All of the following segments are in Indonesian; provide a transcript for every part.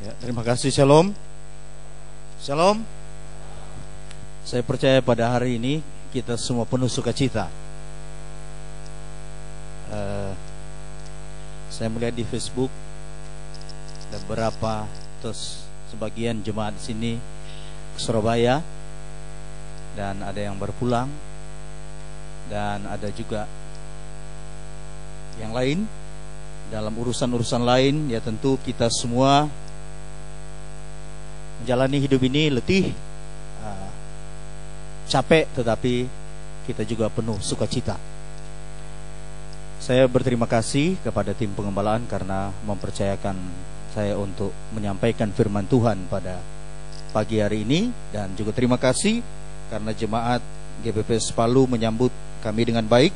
Ya, terima kasih. Shalom. Shalom. Saya percaya pada hari ini kita semua penuh sukacita. Saya melihat di Facebook ada beberapa, terus sebagian jemaat di sini ke Surabaya, dan ada yang berpulang, dan ada juga yang lain dalam urusan-urusan lain. Ya, tentu kita semua menjalani hidup ini letih, capek, tetapi kita juga penuh sukacita. Saya berterima kasih kepada tim pengembalaan karena mempercayakan saya untuk menyampaikan firman Tuhan pada pagi hari ini, dan juga terima kasih karena jemaat GBPS Palu menyambut kami dengan baik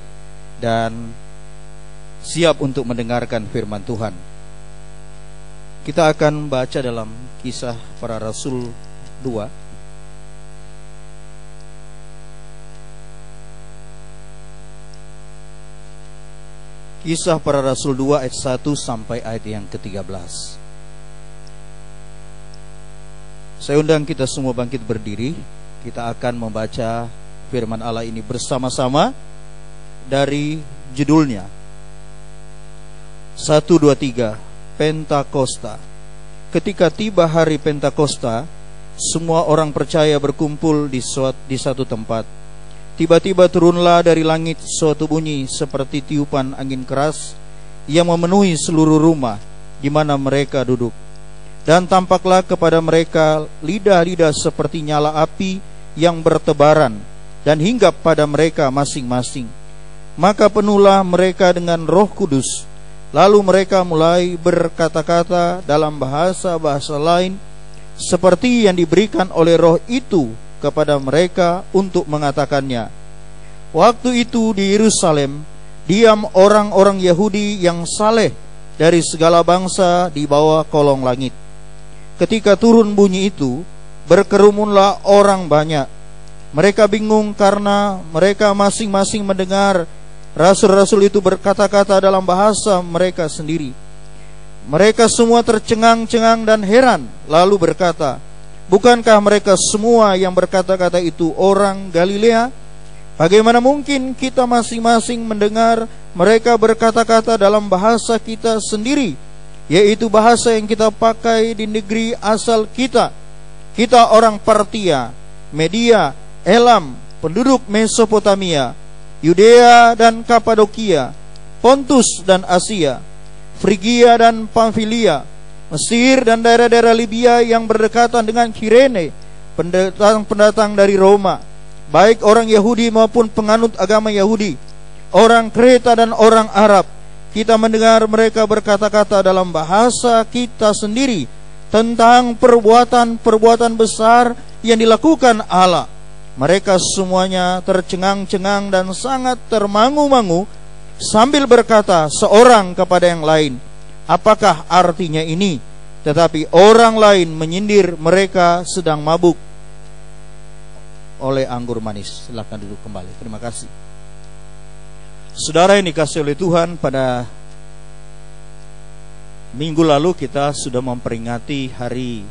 dan siap untuk mendengarkan firman Tuhan. Kita akan baca dalam Kisah Para Rasul 2. Kisah Para Rasul 2 ayat 1 sampai ayat yang ke-13. Saya undang kita semua bangkit berdiri. Kita akan membaca firman Allah ini bersama-sama dari judulnya 1, 2, 3 Pentakosta. Ketika tiba hari Pentakosta, semua orang percaya berkumpul di satu tempat. Tiba-tiba turunlah dari langit suatu bunyi seperti tiupan angin keras yang memenuhi seluruh rumah di mana mereka duduk. Dan tampaklah kepada mereka lidah-lidah seperti nyala api yang bertebaran dan hinggap pada mereka masing-masing. Maka penuhlah mereka dengan Roh Kudus. Lalu mereka mulai berkata-kata dalam bahasa-bahasa lain seperti yang diberikan oleh Roh itu kepada mereka untuk mengatakannya. Waktu itu di Yerusalem diam orang-orang Yahudi yang saleh dari segala bangsa di bawah kolong langit. Ketika turun bunyi itu, berkerumunlah orang banyak. Mereka bingung karena mereka masing-masing mendengar rasul-rasul itu berkata-kata dalam bahasa mereka sendiri. Mereka semua tercengang-cengang dan heran, lalu berkata, bukankah mereka semua yang berkata-kata itu orang Galilea? Bagaimana mungkin kita masing-masing mendengar mereka berkata-kata dalam bahasa kita sendiri, yaitu bahasa yang kita pakai di negeri asal kita? Kita orang Partia, Media, Elam, penduduk Mesopotamia, Yudea dan Kapadokia, Pontus dan Asia, Frigia dan Pamfilia, Mesir dan daerah-daerah Libya yang berdekatan dengan Kirene, pendatang-pendatang dari Roma, baik orang Yahudi maupun penganut agama Yahudi, orang Kreta dan orang Arab. Kita mendengar mereka berkata-kata dalam bahasa kita sendiri tentang perbuatan-perbuatan besar yang dilakukan Allah. Mereka semuanya tercengang-cengang dan sangat termangu-mangu sambil berkata seorang kepada yang lain, apakah artinya ini? Tetapi orang lain menyindir mereka sedang mabuk oleh anggur manis. Silakan duduk kembali. Terima kasih. Saudara yang dikasihi oleh Tuhan, pada minggu lalu kita sudah memperingati hari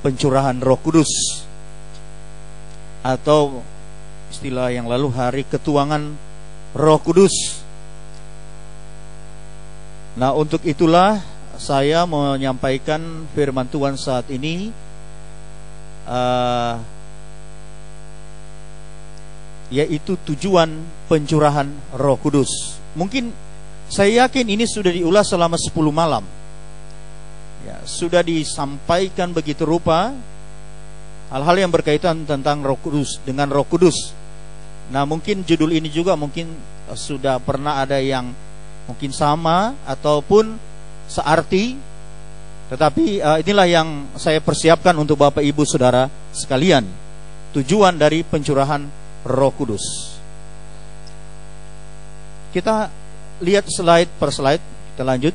pencurahan Roh Kudus, atau istilah yang lalu hari ketuangan Roh Kudus. Nah, untuk itulah saya menyampaikan firman Tuhan saat ini, yaitu tujuan pencurahan Roh Kudus. Mungkin saya yakin ini sudah diulas selama 10 malam. Ya, sudah disampaikan begitu rupa hal-hal yang berkaitan tentang Roh Kudus, dengan Roh Kudus. Nah, mungkin judul ini juga mungkin sudah pernah ada yang mungkin sama ataupun searti, tetapi inilah yang saya persiapkan untuk Bapak Ibu Saudara sekalian, tujuan dari pencurahan Roh Kudus. Kita lihat slide per slide, kita lanjut.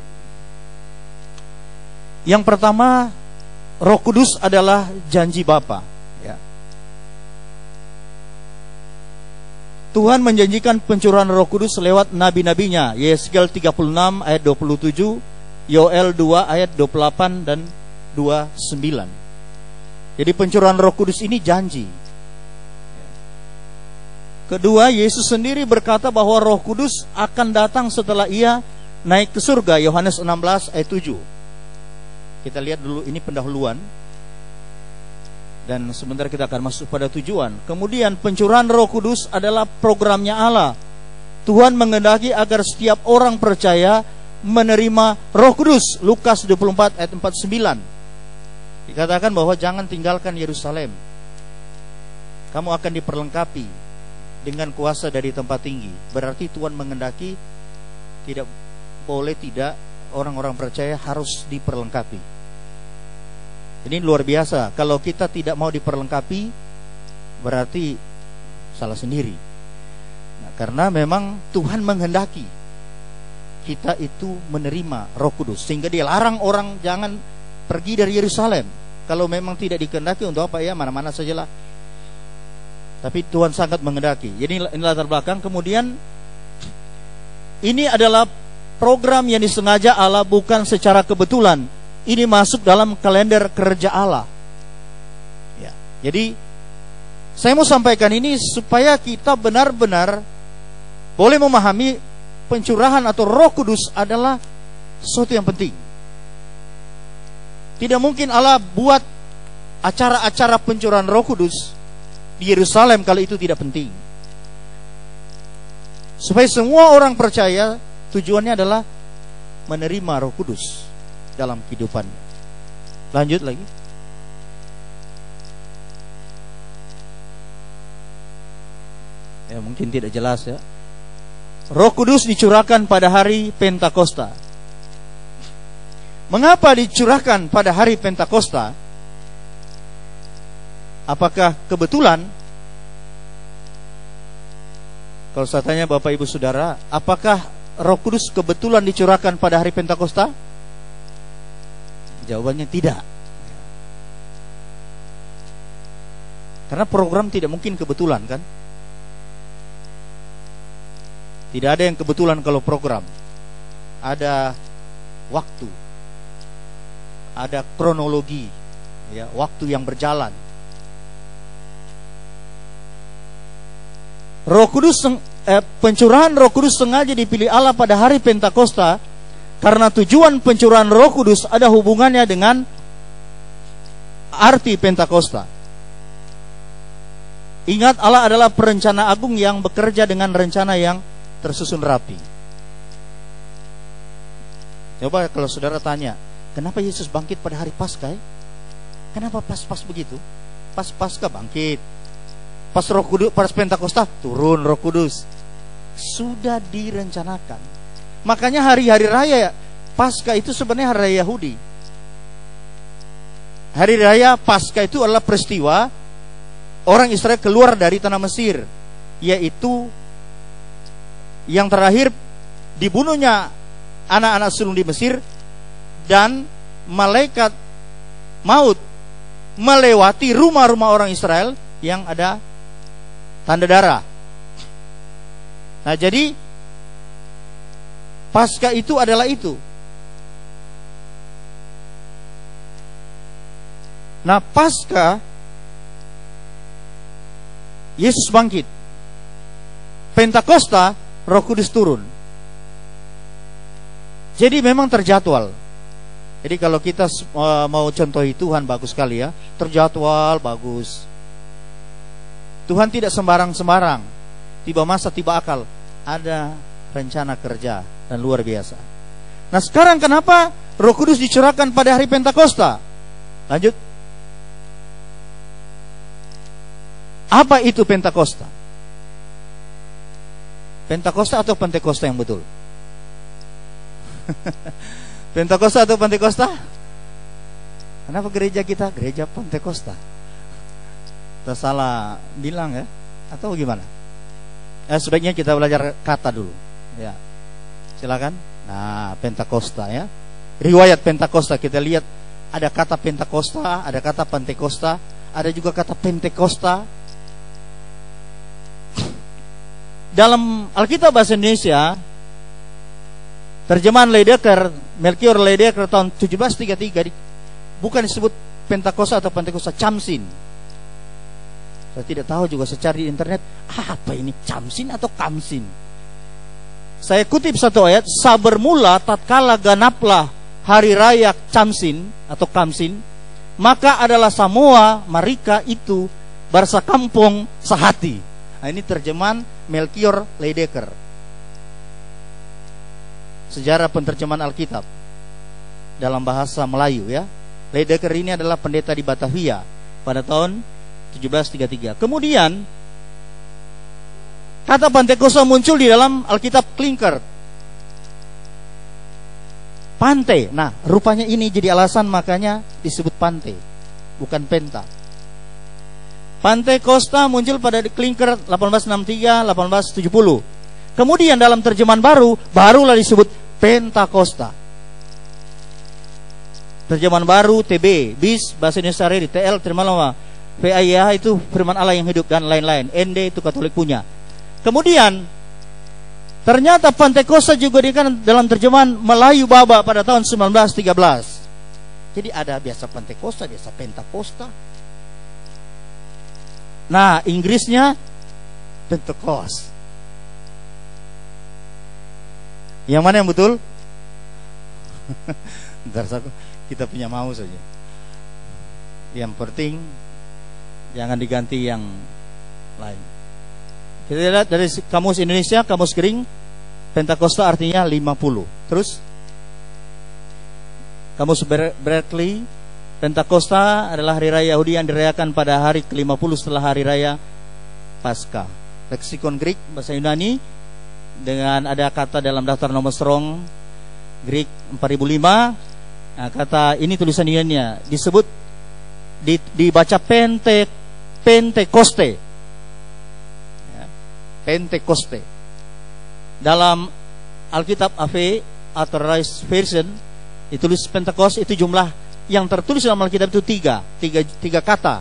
Yang pertama, Roh Kudus adalah janji Bapa. Ya. Tuhan menjanjikan pencurahan Roh Kudus lewat nabi-nabinya. Yeskiel 36 ayat 27, Yoel 2 ayat 28 dan 29. Jadi pencurahan Roh Kudus ini janji. Kedua, Yesus sendiri berkata bahwa Roh Kudus akan datang setelah ia naik ke surga. Yohanes 16 ayat 7. Kita lihat dulu, ini pendahuluan. Dan sebentar kita akan masuk pada tujuan. Kemudian pencurahan Roh Kudus adalah programnya Allah. Tuhan menghendaki agar setiap orang percaya menerima Roh Kudus. Lukas 24 ayat 49. Dikatakan bahwa jangan tinggalkan Yerusalem. Kamu akan diperlengkapi dengan kuasa dari tempat tinggi. Berarti Tuhan menghendaki tidak boleh tidak orang-orang percaya harus diperlengkapi. Ini luar biasa. Kalau kita tidak mau diperlengkapi, berarti salah sendiri. Nah, karena memang Tuhan menghendaki kita itu menerima Roh Kudus, sehingga Dia larang orang jangan pergi dari Yerusalem. Kalau memang tidak dikehendaki, untuk apa ya, mana-mana sajalah. Tapi Tuhan sangat menghendaki. Jadi ini latar belakang. Kemudian ini adalah program yang disengaja Allah, bukan secara kebetulan. Ini masuk dalam kalender kerja Allah. Ya. Jadi saya mau sampaikan ini supaya kita benar-benar boleh memahami pencurahan atau Roh Kudus adalah sesuatu yang penting. Tidak mungkin Allah buat acara-acara pencurahan Roh Kudus di Yerusalem kalau itu tidak penting. Supaya semua orang percaya, tujuannya adalah menerima Roh Kudus dalam kehidupannya. Lanjut lagi. Ya, mungkin tidak jelas ya. Roh Kudus dicurahkan pada hari Pentakosta. Mengapa dicurahkan pada hari Pentakosta? Apakah kebetulan? Kalau saya tanya Bapak Ibu Saudara, apakah Roh Kudus kebetulan dicurahkan pada hari Pentakosta? Jawabannya tidak. Karena program tidak mungkin kebetulan, kan? Tidak ada yang kebetulan kalau program. Ada waktu, ada kronologi, ya, waktu yang berjalan. Roh Kudus, pencurahan Roh Kudus sengaja dipilih Allah pada hari Pentakosta karena tujuan pencurahan Roh Kudus ada hubungannya dengan arti Pentakosta. Ingat, Allah adalah perencana agung yang bekerja dengan rencana yang tersusun rapi. Coba kalau saudara tanya, kenapa Yesus bangkit pada hari Paskah? Kenapa pas-pas begitu? Pas Paskah bangkit, pas Roh Kudus, pas Pentakosta turun Roh Kudus. Sudah direncanakan. Makanya hari-hari raya Paskah itu sebenarnya hari raya Yahudi. Hari raya Paskah itu adalah peristiwa orang Israel keluar dari tanah Mesir, yaitu yang terakhir dibunuhnya anak-anak sulung di Mesir, dan malaikat maut melewati rumah-rumah orang Israel yang ada tanda darah. Nah, jadi Paskah itu adalah itu. Nah, Paskah Yesus bangkit. Pentakosta Roh Kudus turun. Jadi memang terjadwal. Jadi kalau kita mau contohi Tuhan, bagus sekali ya. Terjadwal, bagus. Tuhan tidak sembarang-sembarang. Tiba masa, tiba akal. Ada rencana kerja dan luar biasa. Nah, sekarang kenapa Roh Kudus dicurahkan pada hari Pentakosta? Lanjut. Apa itu Pentakosta? Pentakosta atau Pentekosta yang betul? Pentakosta atau Pentakosta? Kenapa gereja kita gereja Pentekosta? Kita salah bilang ya? Atau gimana? Sebaiknya kita belajar kata dulu. Ya, silakan. Nah, Pentakosta ya. Riwayat Pentakosta kita lihat, ada kata Pentakosta, ada kata Pentekosta, ada juga kata Pentekosta. Dalam Alkitab bahasa Indonesia, terjemahan Ledeker, Melchior Ledeker tahun 1733, bukan disebut Pentakosta atau Pentekosta, Camsin. Saya tidak tahu juga, secara di internet apa ini Camsin atau Kamsin. Saya kutip satu ayat, sabermula tatkala ganaplah hari raya Camsin atau Kamsin, maka adalah semua mereka itu barsa kampung sehati. Nah, ini terjemahan Melchior Leidecker, sejarah penterjemahan Alkitab dalam bahasa Melayu ya. Leidecker ini adalah pendeta di Batavia pada tahun 1733. Kemudian kata Pentekosta muncul di dalam Alkitab Klinker, Pante. Nah, rupanya ini jadi alasan makanya disebut Pante, bukan Penta. Pentekosta muncul pada Klinker 1863, 1870. Kemudian dalam terjemahan barulah disebut Pentakosta. Terjemahan baru TB, BIS bahasa Indonesia Redi, TL terima lama, VIA itu firman Allah yang hidup dan lain-lain. ND itu Katolik punya. Kemudian ternyata Pentekosta juga dikatakan dalam terjemahan Melayu Baba pada tahun 1913. Jadi ada biasa Pentekosta, biasa Pentakosta. Nah, Inggrisnya Pentecost. Yang mana yang betul? Ntar kita punya mau saja. Yang penting jangan diganti yang lain. Kita lihat dari kamus Indonesia, kamus kering, Pentakosta artinya 50. Terus kamus Berkeley, Pentakosta adalah hari raya Yahudi yang dirayakan pada hari ke-50 setelah hari raya Paskah. Leksikon Greek bahasa Yunani dengan ada kata dalam daftar nomor strong Greek 4005. Nah, kata ini tulisan Yunani disebut dibaca Pentekoste. Ya, Pentekoste. Dalam Alkitab AV Authorized Version ditulis Pentekost, itu jumlah yang tertulis dalam Alkitab itu tiga kata.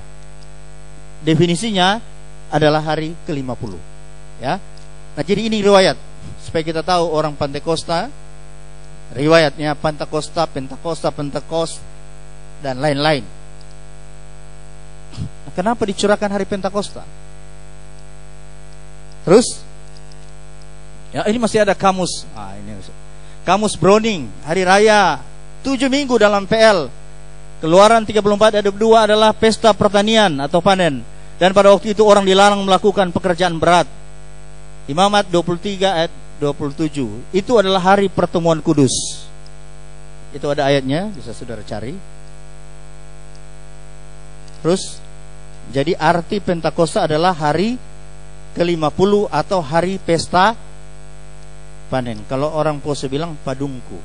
Definisinya adalah hari ke-50. Ya. Nah, jadi ini riwayat supaya kita tahu orang Pentekosta, riwayatnya Pentekosta, Pentekost dan lain-lain. Nah, kenapa dicurahkan hari Pentakosta? Terus ya, ini masih ada kamus. Ini kamus Browning, hari raya 7 minggu dalam PL. Keluaran 34 ayat 2 adalah pesta pertanian atau panen, dan pada waktu itu orang dilarang melakukan pekerjaan berat. Imamat 23 ayat 27, itu adalah hari pertemuan kudus. Itu ada ayatnya, bisa saudara cari. Terus jadi arti Pentakosta adalah hari ke-50 atau hari pesta panen. Kalau orang Poso bilang padungku.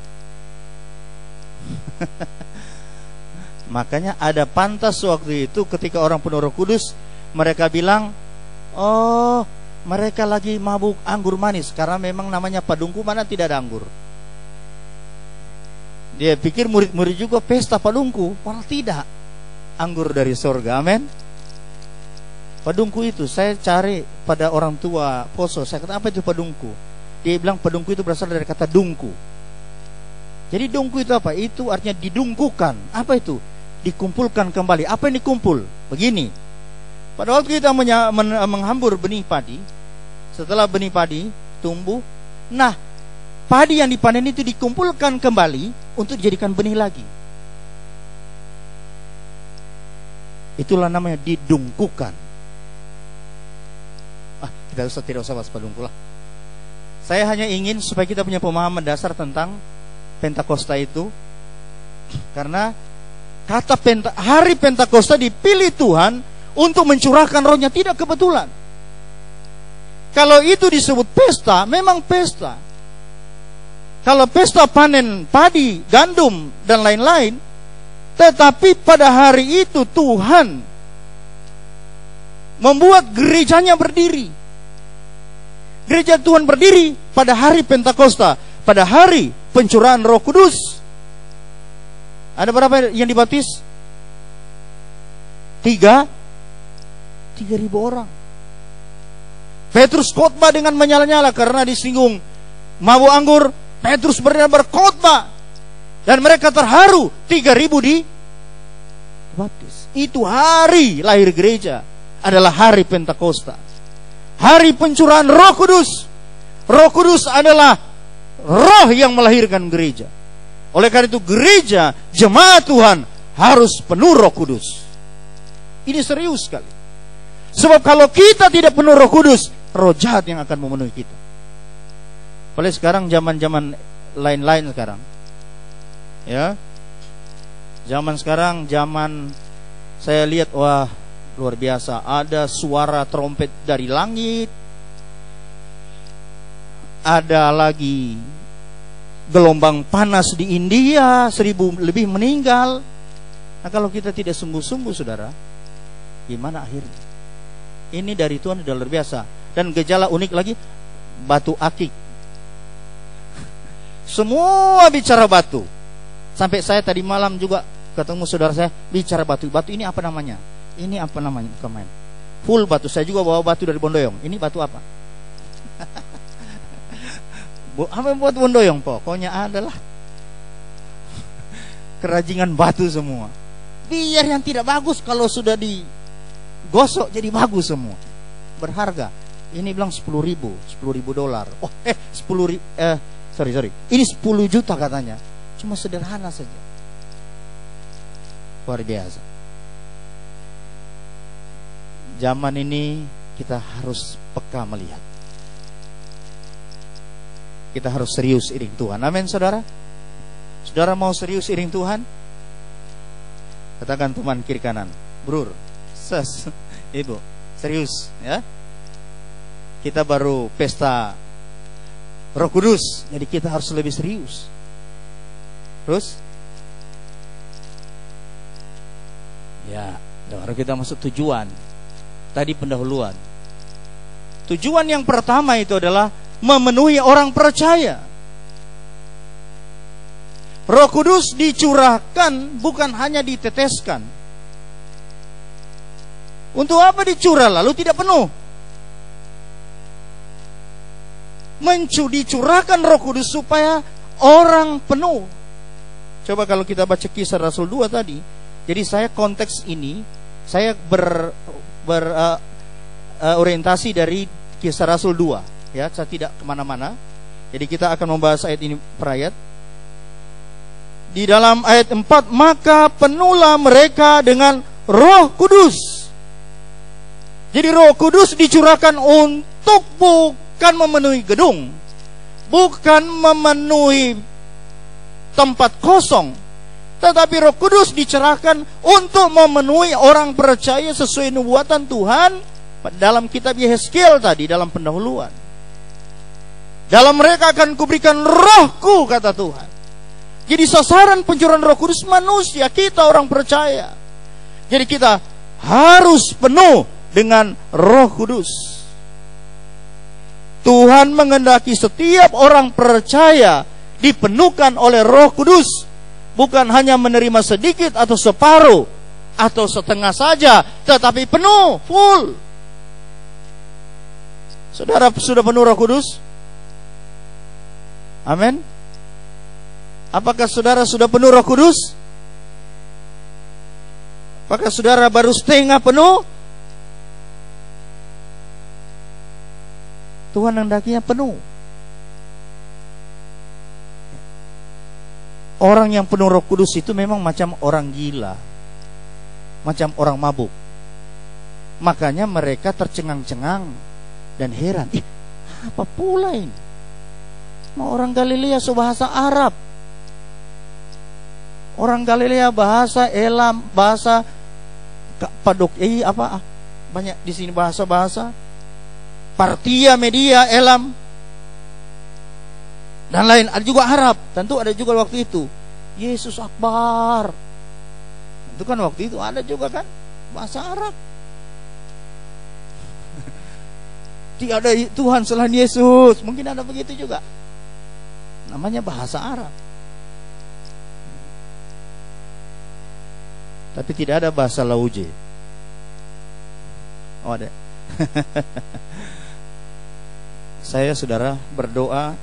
Makanya ada pantas waktu itu ketika orang penuh Roh Kudus, mereka bilang, oh, mereka lagi mabuk anggur manis, karena memang namanya padungku, mana tidak ada anggur. Dia pikir murid-murid juga pesta padungku, padahal tidak. Anggur dari surga, amin. Padungku itu saya cari pada orang tua Poso, saya kata apa itu padungku? Dia bilang padungku itu berasal dari kata dungku. Jadi dungku itu apa? Itu artinya didungkukan. Apa itu? Dikumpulkan kembali. Apa yang dikumpul? Begini. Pada waktu kita menghambur benih padi, setelah benih padi tumbuh, nah, padi yang dipanen itu dikumpulkan kembali untuk dijadikan benih lagi. Itulah namanya didungkukan. Kita tidak usah bahas padungku lah. Saya hanya ingin supaya kita punya pemahaman dasar tentang Pentakosta itu, karena kata hari Pentakosta dipilih Tuhan untuk mencurahkan rohnya, tidak kebetulan. Kalau itu disebut pesta, memang pesta. Kalau pesta panen padi, gandum dan lain-lain, tetapi pada hari itu Tuhan membuat gerejanya berdiri. Gereja Tuhan berdiri pada hari Pentakosta, pada hari pencurahan Roh Kudus. Ada berapa yang dibaptis? 3.000 orang. Petrus khotbah dengan menyala-nyala karena disinggung mabuk anggur. Petrus berkhotbah dan mereka terharu. 3.000 baptis. Itu hari lahir gereja, adalah hari Pentakosta, hari pencurahan Roh Kudus. Roh Kudus adalah roh yang melahirkan gereja. Oleh karena itu gereja, jemaat Tuhan harus penuh Roh Kudus. Ini serius sekali. Sebab kalau kita tidak penuh Roh Kudus, roh jahat yang akan memenuhi kita. Apalagi sekarang zaman-zaman lain-lain sekarang. Ya. Zaman sekarang, zaman saya lihat, wah, luar biasa. Ada suara trompet dari langit. Ada lagi gelombang panas di India, 1000 lebih meninggal. Nah, kalau kita tidak sungguh-sungguh, saudara, gimana akhirnya? Ini dari Tuhan sudah luar biasa. Dan gejala unik lagi, batu akik. Semua bicara batu. Sampai saya tadi malam juga ketemu saudara saya, bicara batu. Batu ini apa namanya? Ini apa namanya? Kemarin full batu. Saya juga bawa batu dari Bondoyong. Ini batu apa? Apa yang buat Bondoyong? Pokoknya adalah kerajingan batu semua. Biar yang tidak bagus, kalau sudah digosok jadi bagus semua, berharga. Ini bilang 10.000 dolar. Oh, 10.000. Sorry. Ini 10 juta katanya. Cuma sederhana saja. Luar biasa. Zaman ini kita harus peka melihat. Kita harus serius iring Tuhan. Amin, saudara. Saudara mau serius iring Tuhan? Katakan teman kiri kanan, brur, ses, ibu, serius ya. Kita baru pesta Roh Kudus, jadi kita harus lebih serius. Terus ya, baru kita masuk tujuan. Tadi pendahuluan. Tujuan yang pertama itu adalah memenuhi orang percaya. Roh Kudus dicurahkan, bukan hanya diteteskan. Untuk apa dicurah lalu tidak penuh? Dicurahkan Roh Kudus supaya orang penuh. Coba kalau kita baca Kisah Rasul 2 tadi. Jadi saya konteks ini, saya orientasi dari Kisah Rasul 2 ya, saya tidak kemana-mana. Jadi kita akan membahas ayat ini per ayat. Di dalam ayat 4, maka penuhlah mereka dengan Roh Kudus. Jadi Roh Kudus dicurahkan untuk bukan memenuhi gedung, bukan memenuhi tempat kosong, tetapi Roh Kudus dicerahkan untuk memenuhi orang percaya sesuai nubuatan Tuhan dalam kitab Yehezkiel tadi, dalam pendahuluan. Dalam mereka akan kuberikan rohku, kata Tuhan. Jadi sasaran pencurahan Roh Kudus manusia, kita orang percaya. Jadi kita harus penuh dengan Roh Kudus. Tuhan menghendaki setiap orang percaya dipenuhkan oleh Roh Kudus, bukan hanya menerima sedikit atau separuh atau setengah saja, tetapi penuh, full. Saudara sudah penuh Roh Kudus? Amin. Apakah saudara sudah penuh Roh Kudus? Apakah saudara baru setengah penuh? Tuhan hendakinya penuh. Orang yang penuh Roh Kudus itu memang macam orang gila, macam orang mabuk. Makanya mereka tercengang-cengang dan heran. Apa pula ini? Mau orang Galilea bahasa Arab, orang Galilea bahasa Elam, bahasa Padok, apa banyak di sini bahasa-bahasa Partia, Media, Elam dan lain. Ada juga Arab, tentu ada juga waktu itu. Yesus Akbar, itu kan waktu itu ada juga kan bahasa Arab. Tiada Tuhan selain Yesus, mungkin ada begitu juga. Namanya bahasa Arab. Tapi tidak ada bahasa Lauje. Oh ada. Saya saudara berdoa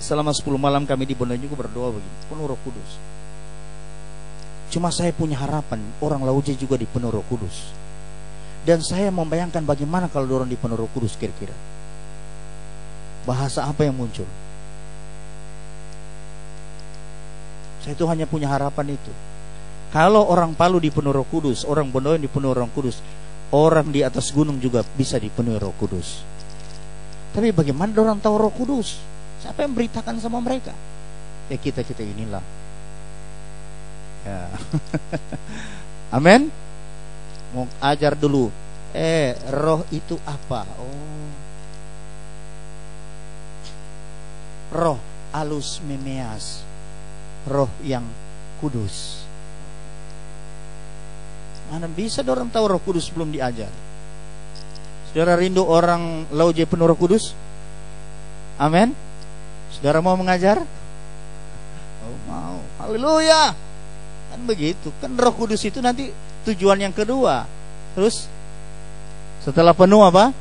selama 10 malam kami di Bondoyong juga berdoa begini, penuh Roh Kudus. Cuma saya punya harapan orang Lauja juga dipenuhi Roh Kudus. Dan saya membayangkan bagaimana kalau orang dipenuhi Roh Kudus kira-kira. Bahasa apa yang muncul? Saya itu hanya punya harapan itu. Kalau orang Palu dipenuhi Roh Kudus, orang Bondoin dipenuhi Roh Kudus, orang di atas gunung juga bisa dipenuhi Roh Kudus. Tapi bagaimana orang tahu Roh Kudus? Siapa yang beritakan sama mereka? Ya kita inilah. Ya. Amin. Mau ajar dulu. Roh itu apa? Oh. Roh alus memeas. Roh yang kudus. Mana bisa orang tahu Roh Kudus belum diajar? Saudara rindu orang Lauja penuh Roh Kudus? Amin. Saudara mau mengajar? Oh mau. Haleluya. Kan begitu. Kan Roh Kudus itu nanti tujuan yang kedua. Terus setelah penuh apa?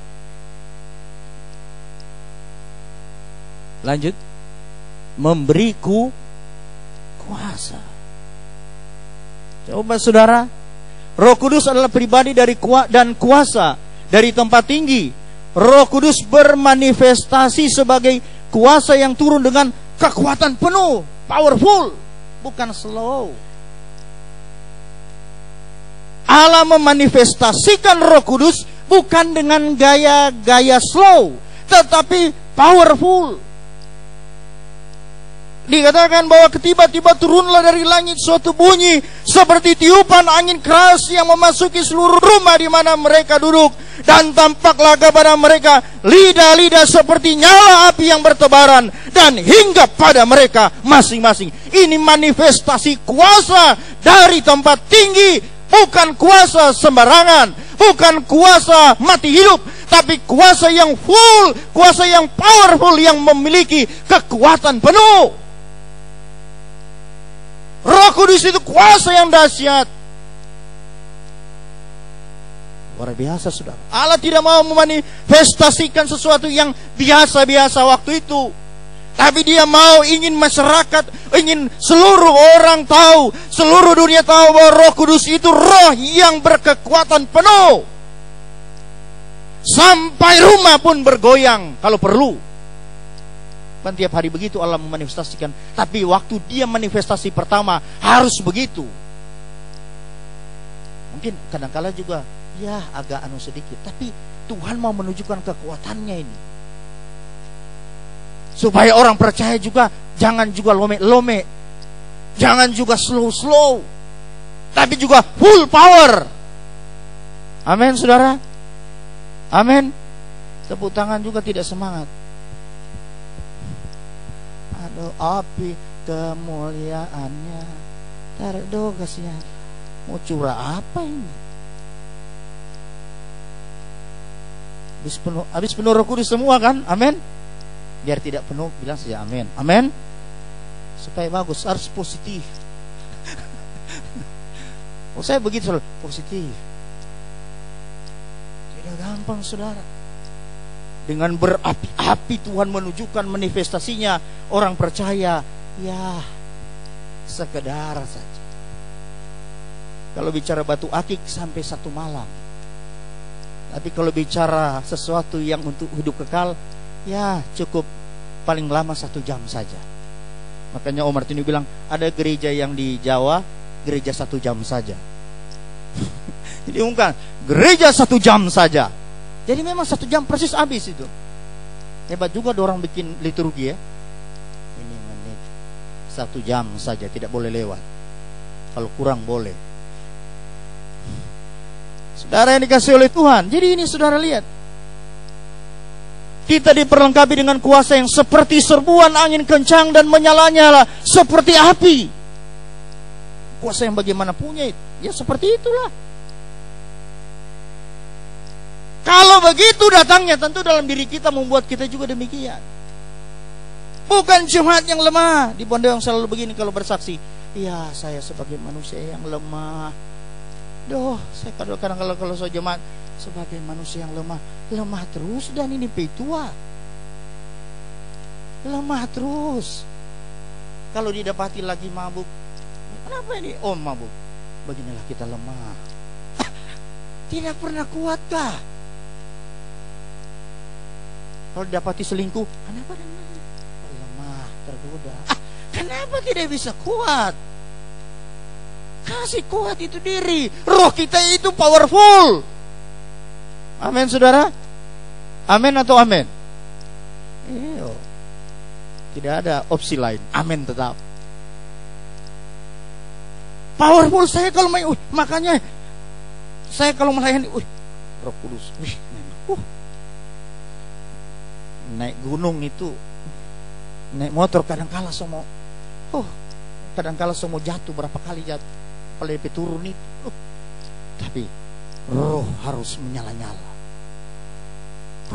Lanjut. Memberiku kuasa. Coba saudara, Roh Kudus adalah pribadi dari dan kuasa dari tempat tinggi. Roh Kudus bermanifestasi sebagai kuasa yang turun dengan kekuatan penuh, powerful, bukan slow. Allah memanifestasikan Roh Kudus bukan dengan gaya-gaya slow, tetapi powerful. Dikatakan bahwa tiba-tiba turunlah dari langit suatu bunyi seperti tiupan angin keras yang memasuki seluruh rumah di mana mereka duduk, dan tampaklah kepada mereka lidah-lidah seperti nyala api yang bertebaran dan hinggap pada mereka masing-masing. Ini manifestasi kuasa dari tempat tinggi, bukan kuasa sembarangan, bukan kuasa mati hidup, tapi kuasa yang full, kuasa yang powerful, yang memiliki kekuatan penuh. Roh Kudus itu kuasa yang dahsyat. Luar biasa saudara. Allah tidak mau memanifestasikan sesuatu yang biasa-biasa waktu itu, tapi dia mau ingin masyarakat, ingin seluruh orang tahu, seluruh dunia tahu bahwa Roh Kudus itu roh yang berkekuatan penuh. Sampai rumah pun bergoyang kalau perlu. Kan tiap hari begitu Allah memanifestasikan. Tapi waktu dia manifestasi pertama harus begitu. Mungkin kadang-kala juga ya agak sedikit, tapi Tuhan mau menunjukkan kekuatannya ini, supaya orang percaya juga. Jangan juga lome-lome, jangan juga slow-slow, tapi juga full power. Amin saudara. Amin. Tepuk tangan juga tidak semangat. Aduh, api kemuliaannya taruh kasihan. Mau curah apa ini? Habis penuh Roh Kudus semua kan? Amin. Biar tidak penuh, bilang saja amin. Amin. Supaya bagus, harus positif. Oh, saya begitu selalu positif. Tidak gampang saudara. Dengan berapi-api Tuhan menunjukkan manifestasinya. Orang percaya ya sekedar saja. Kalau bicara batu akik sampai 1 malam. Tapi kalau bicara sesuatu yang untuk hidup kekal, ya cukup paling lama 1 jam saja. Makanya Om Martini bilang ada gereja yang di Jawa, gereja 1 jam saja. Jadi bukan gereja 1 jam saja. Jadi memang 1 jam persis habis itu. Hebat juga orang bikin liturgi ya. Ini menit 1 jam saja, tidak boleh lewat. Kalau kurang boleh. Saudara yang dikasih oleh Tuhan. Jadi ini saudara lihat, kita diperlengkapi dengan kuasa yang seperti serbuan angin kencang dan menyala-nyala seperti api. Kuasa yang bagaimana punya itu? Ya seperti itulah. Kalau begitu datangnya, tentu dalam diri kita membuat kita juga demikian. Bukan jemaat yang lemah. Di Bondo yang selalu begini kalau bersaksi, iya saya sebagai manusia yang lemah. Saya kadang-kadang kalau saya jemaat sebagai manusia yang lemah terus, dan ini petua. Lemah terus. Kalau didapati lagi mabuk, Kenapa ini? Oh, mabuk. Beginilah kita lemah. Tidak pernah kuatkah? Kalau dapati selingkuh, kenapa lemah, tergoda? Kenapa tidak bisa kuat? Kasih kuat itu diri. Roh kita itu powerful. Amin, saudara. Amin atau amin? Iyo. Tidak ada opsi lain. Amin tetap. Powerful saya kalau main. Makanya saya kalau melayani, Roh Kudus. Naik gunung itu, naik motor kadang-kala semua. Kadang-kala semua jatuh, berapa kali jatuh. Pelepe turun itu. Tapi roh harus menyala-nyala.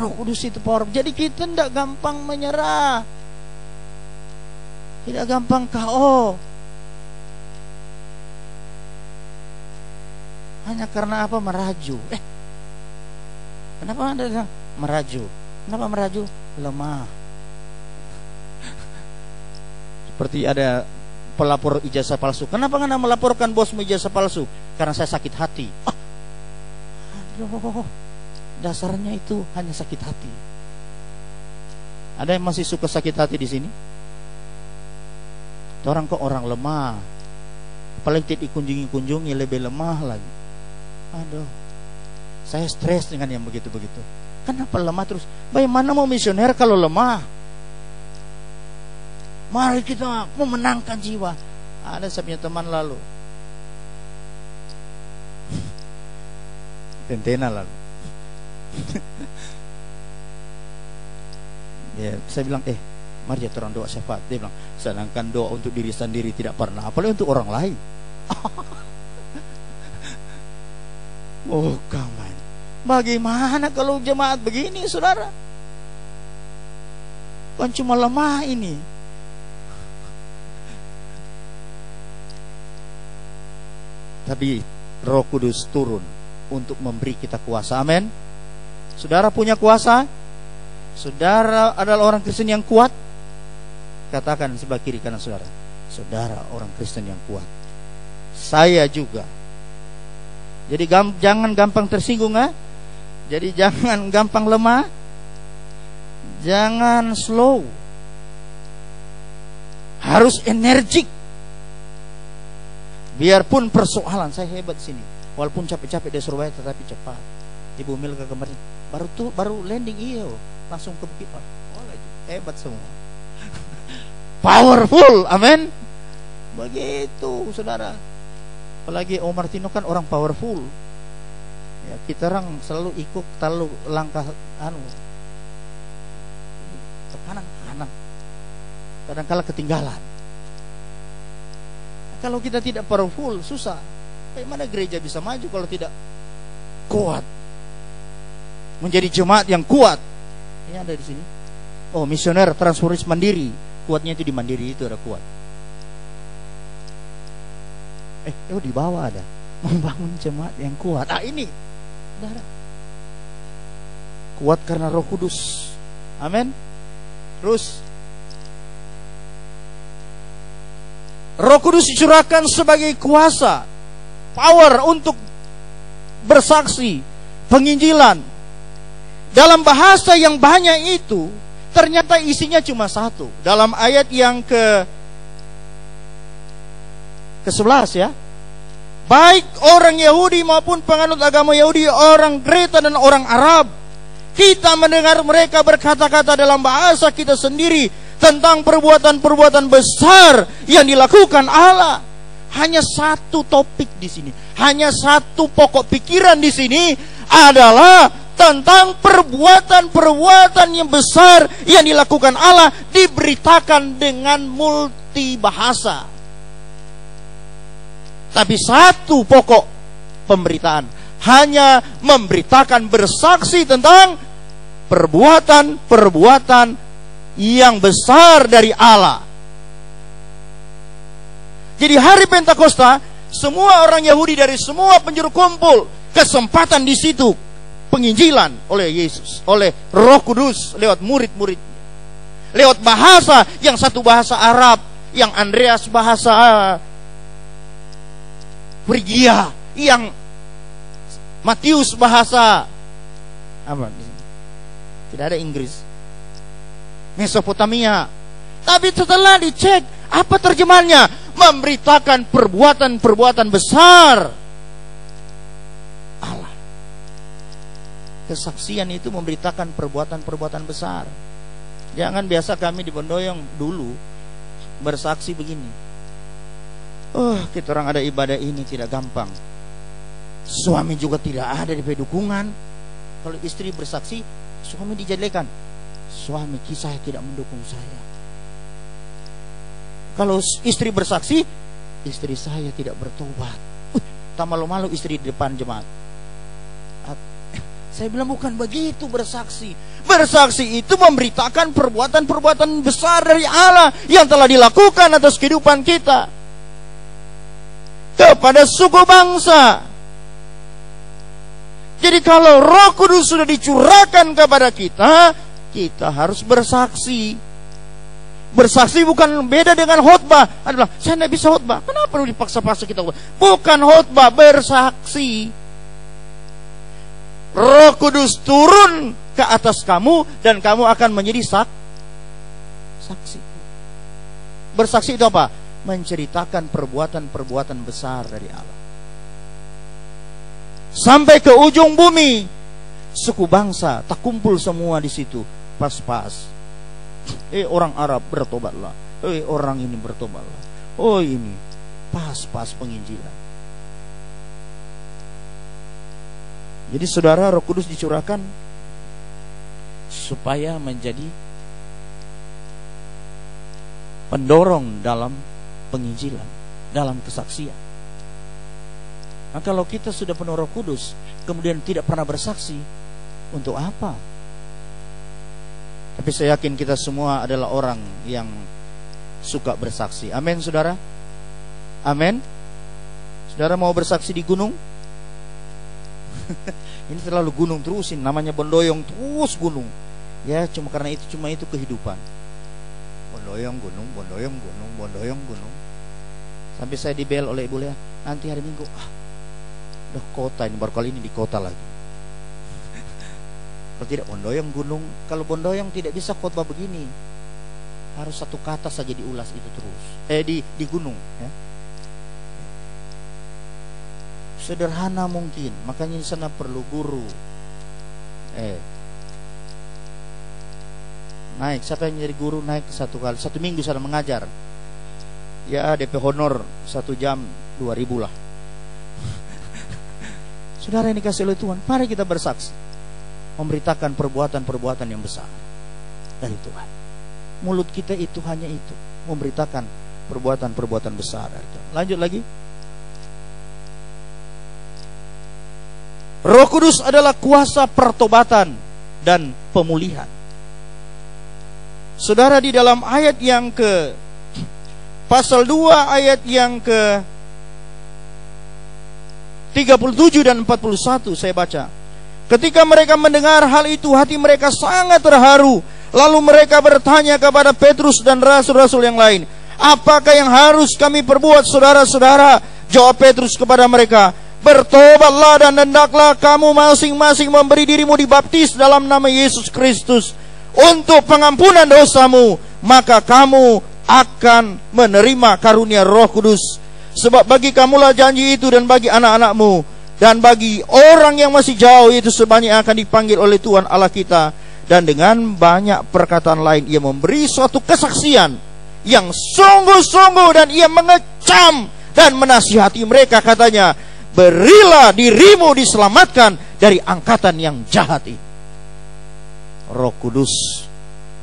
Roh Kudus itu power. Jadi kita tidak gampang menyerah, tidak gampang KO. Hanya karena apa? Meraju. Kenapa Anda meraju? Kenapa meraju? Lemah. Seperti ada pelapor ijazah palsu. Kenapa Anda melaporkan bosmu ijazah palsu? Karena saya sakit hati. Aduh, dasarnya itu hanya sakit hati. Ada yang masih suka sakit hati di sini? Orang kok orang lemah. Apalagi tidak dikunjungi lebih lemah lagi. Aduh, saya stres dengan yang begitu-begitu. Kenapa lemah terus? Bagaimana mau misioner kalau lemah? Mari kita memenangkan jiwa. Ada saya punya teman lalu, tentena lalu. Ya, saya bilang, mari kita orang doa syafaat. Dia bilang, sedangkan doa untuk diri sendiri tidak pernah, apalagi untuk orang lain. Oh, kawan. Bagaimana kalau jemaat begini, saudara? Kan cuma lemah ini. Tapi Roh Kudus turun untuk memberi kita kuasa. Amin. Saudara punya kuasa? Saudara adalah orang Kristen yang kuat? Katakan sebelah kiri kanan saudara, saudara orang Kristen yang kuat. Saya juga. Jadi jangan gampang tersinggung, Jadi jangan gampang lemah. Jangan slow. Harus energik. Biarpun persoalan, saya hebat sini. Walaupun capek-capek di Surabaya tetapi cepat. Ibu Milka kemarin baru landing langsung ke Bukit. Hebat semua. Powerful, amin. Begitu, saudara. Apalagi Om Martino kan orang powerful. Ya, kita orang selalu ikut terlalu langkah kanan. Kadang-kala ketinggalan. Kalau kita tidak powerful, susah. Bagaimana gereja bisa maju kalau tidak kuat? Menjadi jemaat yang kuat. Ini ada di sini. Oh, misioner transformis mandiri. Kuatnya itu di mandiri itu ada kuat. Di bawah ada membangun jemaat yang kuat. Ini, saudara. Kuat karena Roh Kudus. Amin. Terus Roh Kudus dicurahkan sebagai kuasa, power untuk bersaksi, penginjilan. Dalam bahasa yang banyak itu, ternyata isinya cuma satu. Dalam ayat yang ke-11 ya. Baik orang Yahudi maupun penganut agama Yahudi, orang Kreta dan orang Arab, kita mendengar mereka berkata-kata dalam bahasa kita sendiri tentang perbuatan-perbuatan besar yang dilakukan Allah. Hanya satu topik di sini, hanya satu pokok pikiran di sini adalah tentang perbuatan-perbuatan yang besar yang dilakukan Allah, diberitakan dengan multi bahasa. Tapi satu pokok pemberitaan, hanya memberitakan, bersaksi tentang perbuatan-perbuatan yang besar dari Allah. Jadi hari Pentakosta, semua orang Yahudi dari semua penjuru kumpul, kesempatan di situ penginjilan oleh Yesus, oleh Roh Kudus lewat murid-muridnya, lewat bahasa yang satu bahasa Arab, yang Andreas bahasa Frigia, yang Matius bahasa apa? Tidak ada Inggris. Mesopotamia. Tapi setelah dicek, apa terjemahannya? Memberitakan perbuatan-perbuatan besar Allah. Kesaksian itu memberitakan perbuatan-perbuatan besar. Jangan biasa kami di Bondoyong dulu bersaksi begini. Kita orang ada ibadah ini tidak gampang. Suami juga tidak ada di dukungan. Kalau istri bersaksi, suami dijadikan, suami saya tidak mendukung saya. Kalau istri bersaksi, istri saya tidak bertobat. Tak malu-malu istri di depan jemaat. Saya bilang bukan begitu bersaksi. Bersaksi itu memberitakan perbuatan-perbuatan besar dari Allah yang telah dilakukan atas kehidupan kita kepada suku bangsa. Jadi kalau Roh Kudus sudah dicurahkan kepada kita, kita harus bersaksi. Bersaksi bukan beda dengan khotbah. Adalah saya tidak bisa khotbah. Kenapa perlu dipaksa-paksa kita khotbah? Bukan khotbah, bersaksi. Roh Kudus turun ke atas kamu dan kamu akan menjadi saksi. Bersaksi itu apa? Menceritakan perbuatan-perbuatan besar dari Allah. Sampai ke ujung bumi, suku bangsa tak kumpul semua di situ, pas-pas. Orang Arab bertobatlah. Orang ini bertobatlah. Ini pas-pas penginjilan. Jadi saudara, Roh Kudus dicurahkan supaya menjadi pendorong dalam penginjilan, dalam kesaksian. Nah, kalau kita sudah penuh Roh Kudus kemudian tidak pernah bersaksi, untuk apa? Tapi saya yakin kita semua adalah orang yang suka bersaksi. Amin, saudara. Amin. Saudara mau bersaksi di gunung? Ini terlalu gunung terusin, namanya Bondoyong terus gunung. Ya, cuma itu kehidupan. Bondoyong gunung, Bondoyong gunung, Bondoyong gunung. Sampai saya dibel oleh Ibu Lea, nanti hari Minggu udah kota ini, baru kali ini di kota lagi. Kalau tidak Bondoyong gunung, kalau Bondoyong tidak bisa khotbah begini. Harus satu kata saja diulas itu terus. Di gunung, ya. Sederhana mungkin, makanya di sana perlu guru. Naik, siapa yang jadi guru naik satu minggu sana mengajar. Ya DP honor 1 jam 2.000 lah. Saudara yang dikasih oleh Tuhan, mari kita bersaksi, memberitakan perbuatan-perbuatan yang besar dari Tuhan. Mulut kita itu hanya itu, memberitakan perbuatan-perbuatan besar dari Tuhan. Lanjut lagi. Roh Kudus adalah kuasa pertobatan dan pemulihan. Saudara, di dalam ayat yang ke pasal 2 ayat yang ke 37 dan 41 saya baca. Ketika mereka mendengar hal itu, hati mereka sangat terharu. Lalu mereka bertanya kepada Petrus dan rasul-rasul yang lain, apakah yang harus kami perbuat, saudara-saudara? Jawab Petrus kepada mereka, bertobatlah dan hendaklah kamu masing-masing memberi dirimu dibaptis dalam nama Yesus Kristus untuk pengampunan dosamu, maka kamu akan menerima karunia Roh Kudus. Sebab bagi kamulah janji itu, dan bagi anak-anakmu, dan bagi orang yang masih jauh, itu sebanyak akan dipanggil oleh Tuhan Allah kita. Dan dengan banyak perkataan lain ia memberi suatu kesaksian yang sungguh-sungguh, dan ia mengecam dan menasihati mereka, katanya, berilah dirimu diselamatkan dari angkatan yang jahat ini. Roh Kudus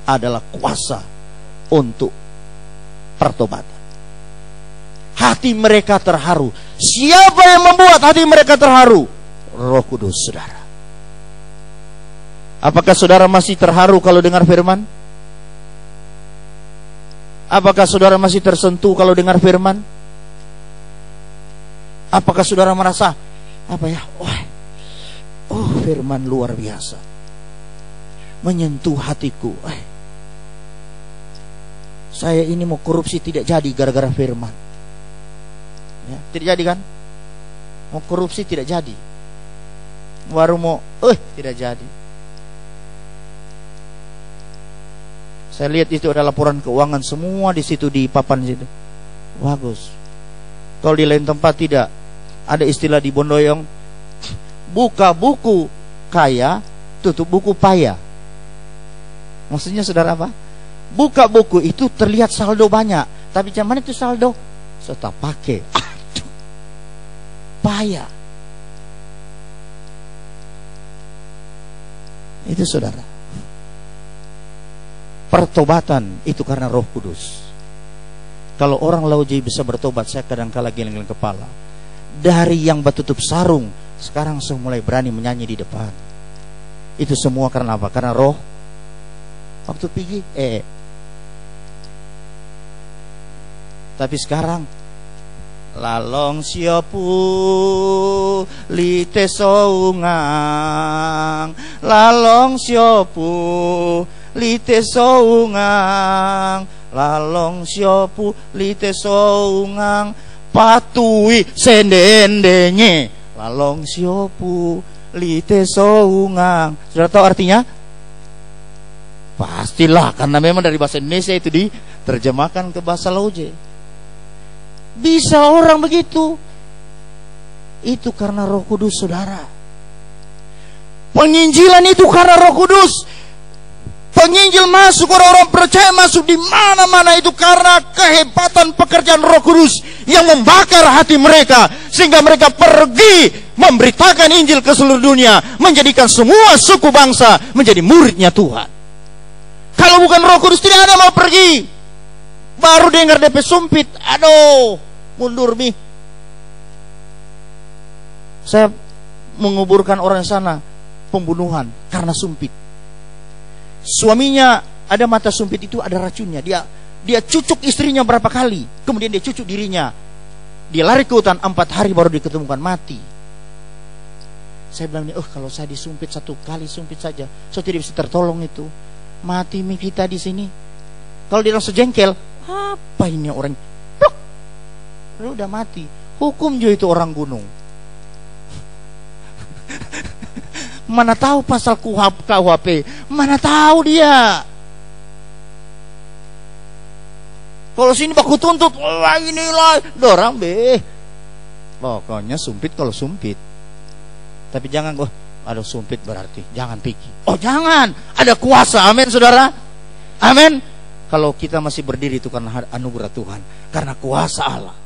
adalah kuasa untuk pertobatan. Hati mereka terharu. Siapa yang membuat hati mereka terharu? Roh Kudus, saudara. Apakah saudara masih terharu kalau dengar firman? Apakah saudara masih tersentuh kalau dengar firman? Apakah saudara merasa firman luar biasa, menyentuh hatiku. Saya ini mau korupsi tidak jadi gara-gara firman. Ya, tidak jadi kan? Mau korupsi tidak jadi. Baru mau tidak jadi. Saya lihat itu ada laporan keuangan semua di situ, di papan situ. Bagus. Kalau di lain tempat tidak. Ada istilah di Bondoyong, buka buku kaya, tutup buku paya. Maksudnya saudara apa? Buka buku itu terlihat saldo banyak, tapi zaman itu saldo serta pakai. Aduh, payah. Itu saudara. Pertobatan itu karena Roh Kudus. Kalau orang Lauji bisa bertobat, saya kadang-kala geleng-geleng kepala. Dari yang bertutup sarung, sekarang sudah mulai berani menyanyi di depan. Itu semua karena apa? Karena Roh. Waktu pergi tapi sekarang lalong siopu lite soungang, lalong siopu lite soungang, lalong siopu lite soungang, patui sendendenye, lalong siopu lite soungang. Sudah tahu artinya? Pastilah, karena memang dari bahasa Indonesia itu diterjemahkan ke bahasa Lauje. Bisa orang begitu. Itu karena Roh Kudus, saudara. Penginjilan itu karena Roh Kudus. Penginjil masuk, orang-orang percaya masuk di mana-mana itu karena kehebatan pekerjaan Roh Kudus yang membakar hati mereka, sehingga mereka pergi memberitakan Injil ke seluruh dunia, menjadikan semua suku bangsa menjadi muridnya Tuhan. Kalau bukan Roh Kudus tidak ada mau pergi. Baru dengar DP sumpit, aduh, mundur mi. Saya menguburkan orang sana pembunuhan karena sumpit. Suaminya ada mata sumpit, itu ada racunnya. Dia cucuk istrinya berapa kali, kemudian dia cucuk dirinya. Dia lari ke hutan 4 hari baru diketemukan mati. Saya bilang, kalau saya disumpit 1 kali sumpit saja, saya tidak bisa tertolong itu. Mati mi kita di sini. Kalau dia langsung jengkel, apa ini orang? Pluk, lu udah mati. Hukum juga itu orang gunung. Mana tahu pasal KUHP? Mana tahu dia? Kalau sini baku tuntut, wah inilah dorang be. Pokoknya sumpit kalau sumpit. Tapi jangan ada sumpit berarti jangan pikir. Oh jangan, ada kuasa. Amin saudara. Amin. Kalau kita masih berdiri itu karena anugerah Tuhan, karena kuasa Allah.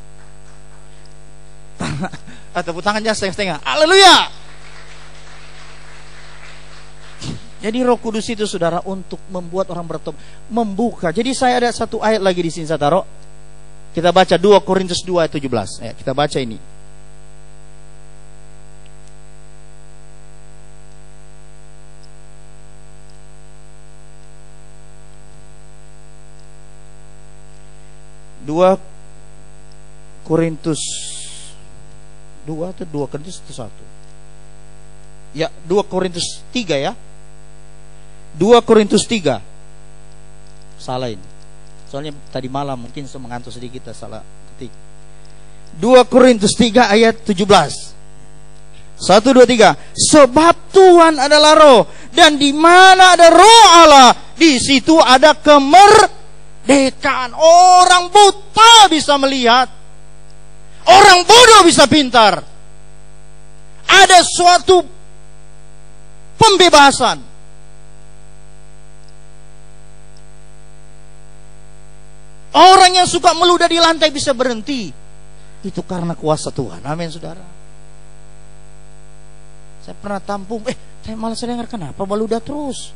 Tepuk tangannya setengah-setengah. Haleluya. Jadi Roh Kudus itu saudara untuk membuat orang bertobat, membuka. Jadi saya ada satu ayat lagi di sini saya taruh. Kita baca 2 Korintus 2 ayat 17. Ya, kita baca ini. Dua Korintus 2 atau 2 Korintus 1? Ya, 2 Korintus 3 ya. 2 Korintus 3. Salah ini. Soalnya tadi malam mungkin saya mengantuk sedikit, salah ketik. 2 Korintus 3 ayat 17. 1, 2, 3. Sebab Tuhan adalah roh, dan di mana ada roh Allah, di situ ada kemerdekaan. Orang buta bisa melihat, orang bodoh bisa pintar. Ada suatu pembebasan. Orang yang suka meludah di lantai bisa berhenti. Itu karena kuasa Tuhan. Amin saudara. Saya pernah tampung, saya malah dengar kenapa meludah terus.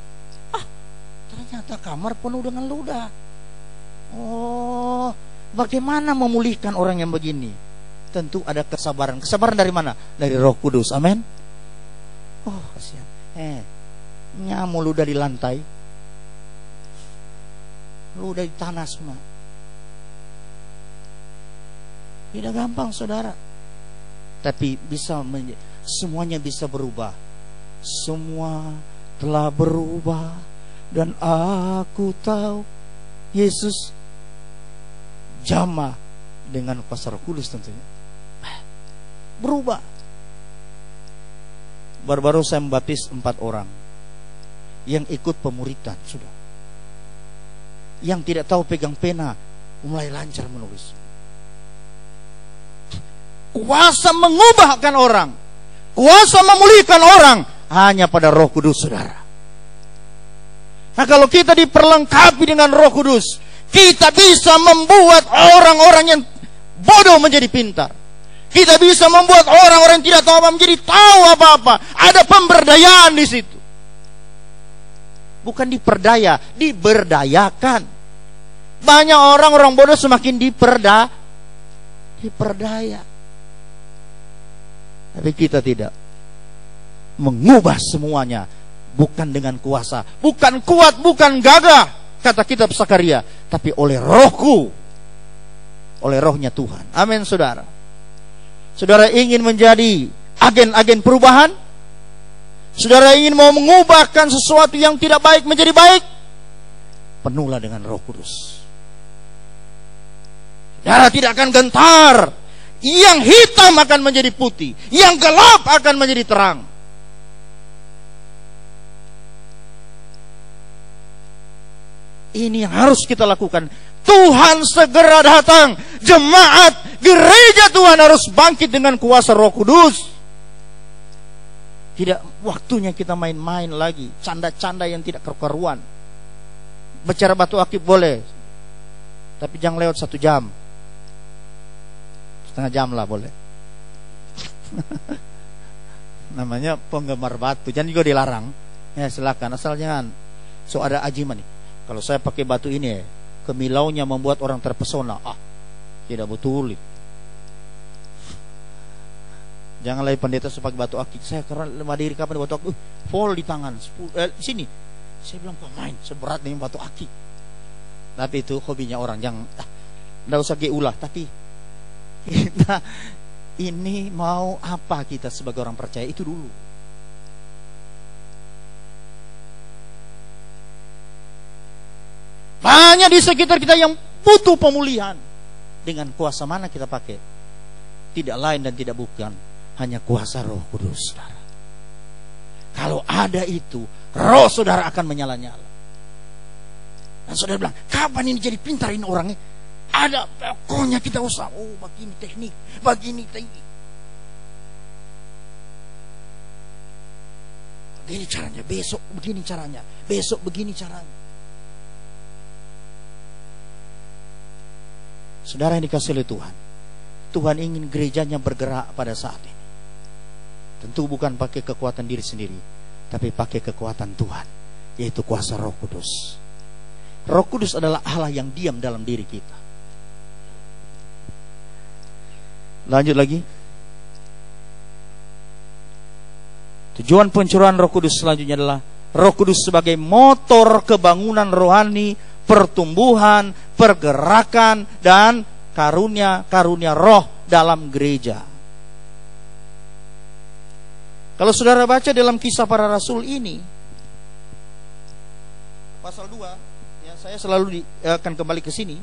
Ternyata kamar penuh dengan ludah. Oh, bagaimana memulihkan orang yang begini? Tentu ada kesabaran. Kesabaran dari mana? Dari Roh Kudus. Amin. Oh, kasihan. Nyamuk ludah di lantai, ludah di tanah semua. Tidak gampang saudara. Tapi bisa semuanya bisa berubah. Semua telah berubah, dan aku tahu Yesus jamah dengan kuasa Roh Kudus tentunya. Berubah. Baru-baru saya membaptis 4 orang yang ikut pemuritan, sudah. Yang tidak tahu pegang pena mulai lancar menulis. Kuasa mengubahkan orang, kuasa memulihkan orang hanya pada Roh Kudus, saudara. Nah, kalau kita diperlengkapi dengan Roh Kudus, kita bisa membuat orang-orang yang bodoh menjadi pintar. Kita bisa membuat orang-orang yang tidak tahu apa menjadi tahu apa-apa. Ada pemberdayaan di situ. Bukan diperdaya, diberdayakan. Banyak orang-orang bodoh semakin diperdaya. Tapi kita tidak. Mengubah semuanya bukan dengan kuasa, bukan kuat, bukan gagah, kata kitab Sakaria, tapi oleh Rohku, oleh Rohnya Tuhan. Amin, saudara. Saudara ingin menjadi agen-agen perubahan? Saudara ingin mau mengubahkan sesuatu yang tidak baik menjadi baik? Penuhlah dengan Roh Kudus. Saudara tidak akan gentar. Yang hitam akan menjadi putih, yang gelap akan menjadi terang. Ini yang harus kita lakukan. Tuhan segera datang. Jemaat, gereja Tuhan harus bangkit dengan kuasa Roh Kudus. Tidak waktunya kita main-main lagi, canda-canda yang tidak keruan. Bicara batu akik boleh, tapi jangan lewat 1 jam. Setengah jam lah boleh. Namanya penggemar batu, jangan juga dilarang. Ya silakan, asal jangan. So ada ajiman nih. Kalau saya pakai batu ini, kemilaunya membuat orang terpesona. Tidak betul. Jangan lagi pendeta pakai batu akik. Saya karena lemah diri kapan batu akik, fall di tangan. Sini. Saya bilang pemain seberat nih batu akik. Tapi itu hobinya orang. Jangan, tidak usah geulah. Tapi kita ini mau apa kita sebagai orang percaya itu dulu. Banyak di sekitar kita yang butuh pemulihan. Dengan kuasa mana kita pakai? Tidak lain dan tidak bukan, hanya kuasa Roh Kudus, saudara. Kalau ada itu, roh saudara akan menyala-nyala. Dan saudara bilang, kapan ini jadi pintar ini orangnya? Ada, pokoknya kita usah. Begini teknik, begini teknik. Begini caranya, besok begini caranya, besok begini caranya. Saudara yang dikasihi oleh Tuhan, Tuhan ingin gerejanya bergerak pada saat ini. Tentu bukan pakai kekuatan diri sendiri, tapi pakai kekuatan Tuhan, yaitu kuasa Roh Kudus. Roh Kudus adalah Allah yang diam dalam diri kita. Lanjut lagi. Tujuan pencurahan Roh Kudus selanjutnya adalah Roh Kudus sebagai motor kebangunan rohani, pertumbuhan, pergerakan, dan karunia-karunia roh dalam gereja. Kalau saudara baca dalam Kisah Para Rasul ini, pasal 2, ya, saya selalu akan kembali ke sini.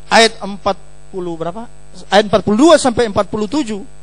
Ayat 40 berapa? Ayat 42 sampai 47.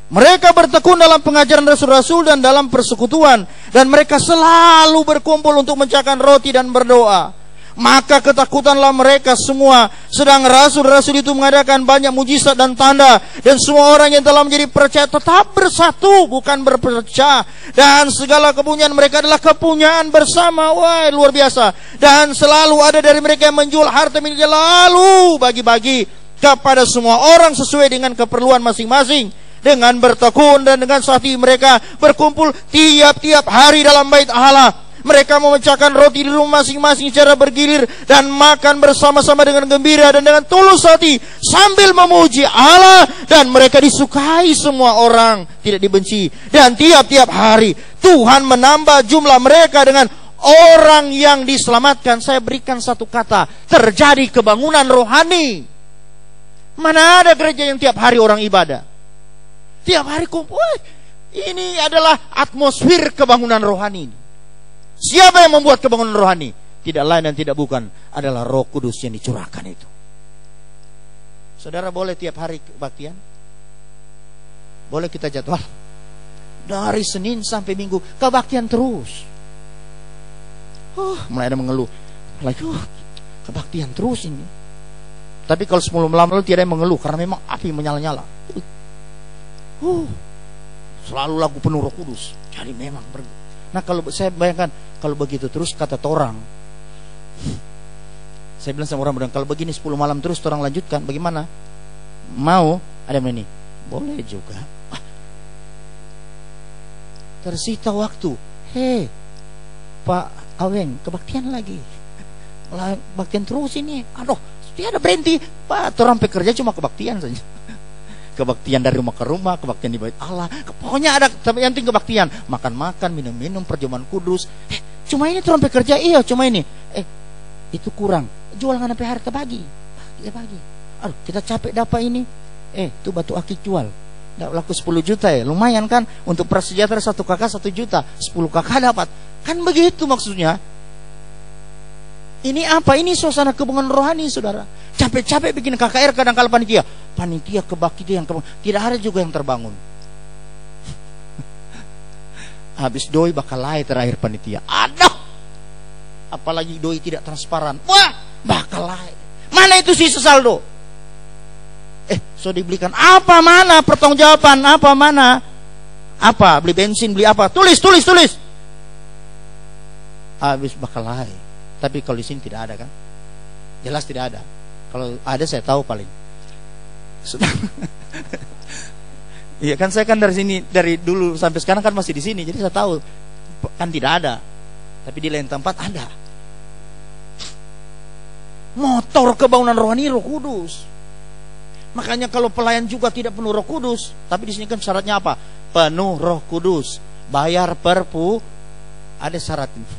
Mereka bertekun dalam pengajaran rasul-rasul dan dalam persekutuan, dan mereka selalu berkumpul untuk memecahkan roti dan berdoa. Maka ketakutanlah mereka semua. Sedang rasul-rasul itu mengadakan banyak mujizat dan tanda, dan semua orang yang telah menjadi percaya tetap bersatu, bukan berpecah. Dan segala kepunyaan mereka adalah kepunyaan bersama. Wah, luar biasa. Dan selalu ada dari mereka yang menjual harta miliknya, lalu bagi-bagi kepada semua orang sesuai dengan keperluan masing-masing. Dengan bertekun dan dengan hati mereka berkumpul tiap-tiap hari dalam bait Allah. Mereka memecahkan roti di rumah masing-masing secara bergilir dan makan bersama-sama dengan gembira dan dengan tulus hati sambil memuji Allah, dan mereka disukai semua orang, tidak dibenci. Dan tiap-tiap hari Tuhan menambah jumlah mereka dengan orang yang diselamatkan. Saya berikan satu kata, terjadi kebangunan rohani. Mana ada gereja yang tiap hari orang ibadah? Tiap hari kumpul. Ini adalah atmosfer kebangunan rohani. Siapa yang membuat kebangunan rohani? Tidak lain dan tidak bukan adalah Roh Kudus yang dicurahkan itu. Saudara boleh tiap hari kebaktian? boleh kita jadwal. Dari Senin sampai Minggu kebaktian terus. Mulai ada mengeluh. Lagi kebaktian terus ini. Tapi kalau 10 malam lalu tidak ada yang mengeluh karena memang api menyala-nyala. Selalu lagu penuh Roh Kudus. Jadi memang nah kalau saya bayangkan kalau begitu terus kata torang. Saya bilang sama orang, kalau begini 10 malam terus torang lanjutkan bagaimana? Mau? Ada yang ini? Boleh juga. Tersita waktu. Hei, Pak Aweng, kebaktian lagi. Kebaktian terus ini. Aduh, tidak ada berhenti. Pak, orang pekerja cuma kebaktian saja. Kebaktian dari rumah ke rumah, kebaktian di bait Allah. Pokoknya ada, tapi yang penting kebaktian. Makan-makan, minum-minum, perjamuan kudus. Cuma ini orang pekerja, iya cuma ini. Itu kurang. Jual nggak sampai hari kebagi. Pagi. Aduh, kita capek dapat ini. Itu batu akik jual. Laku 10 juta ya, lumayan kan untuk prasejahtera 1 kakak 1 juta, 10 kakak dapat. Kan begitu maksudnya. Ini apa? Ini suasana kebungan rohani, saudara. Capek-capek bikin KKR kadang-kala panitia kebaktian yang tidak ada juga yang terbangun. Habis doi bakal lain terakhir panitia. Aduh. Apalagi doi tidak transparan. Wah, bakal lain. Mana itu sisa saldo? So dibelikan apa, mana pertanggungjawaban, apa, mana, apa, beli bensin, beli apa, tulis. Habis bakal lain. Tapi kalau di sini tidak ada kan? Jelas tidak ada. Kalau ada saya tahu paling. Iya kan, saya kan dari sini, dari dulu sampai sekarang kan masih di sini, jadi saya tahu kan tidak ada. Tapi di lain tempat ada. Motor kebangunan rohani Roh Kudus. Makanya kalau pelayan juga tidak penuh Roh Kudus, tapi di sini kan syaratnya apa? Penuh Roh Kudus, bayar perpu, ada syarat ini.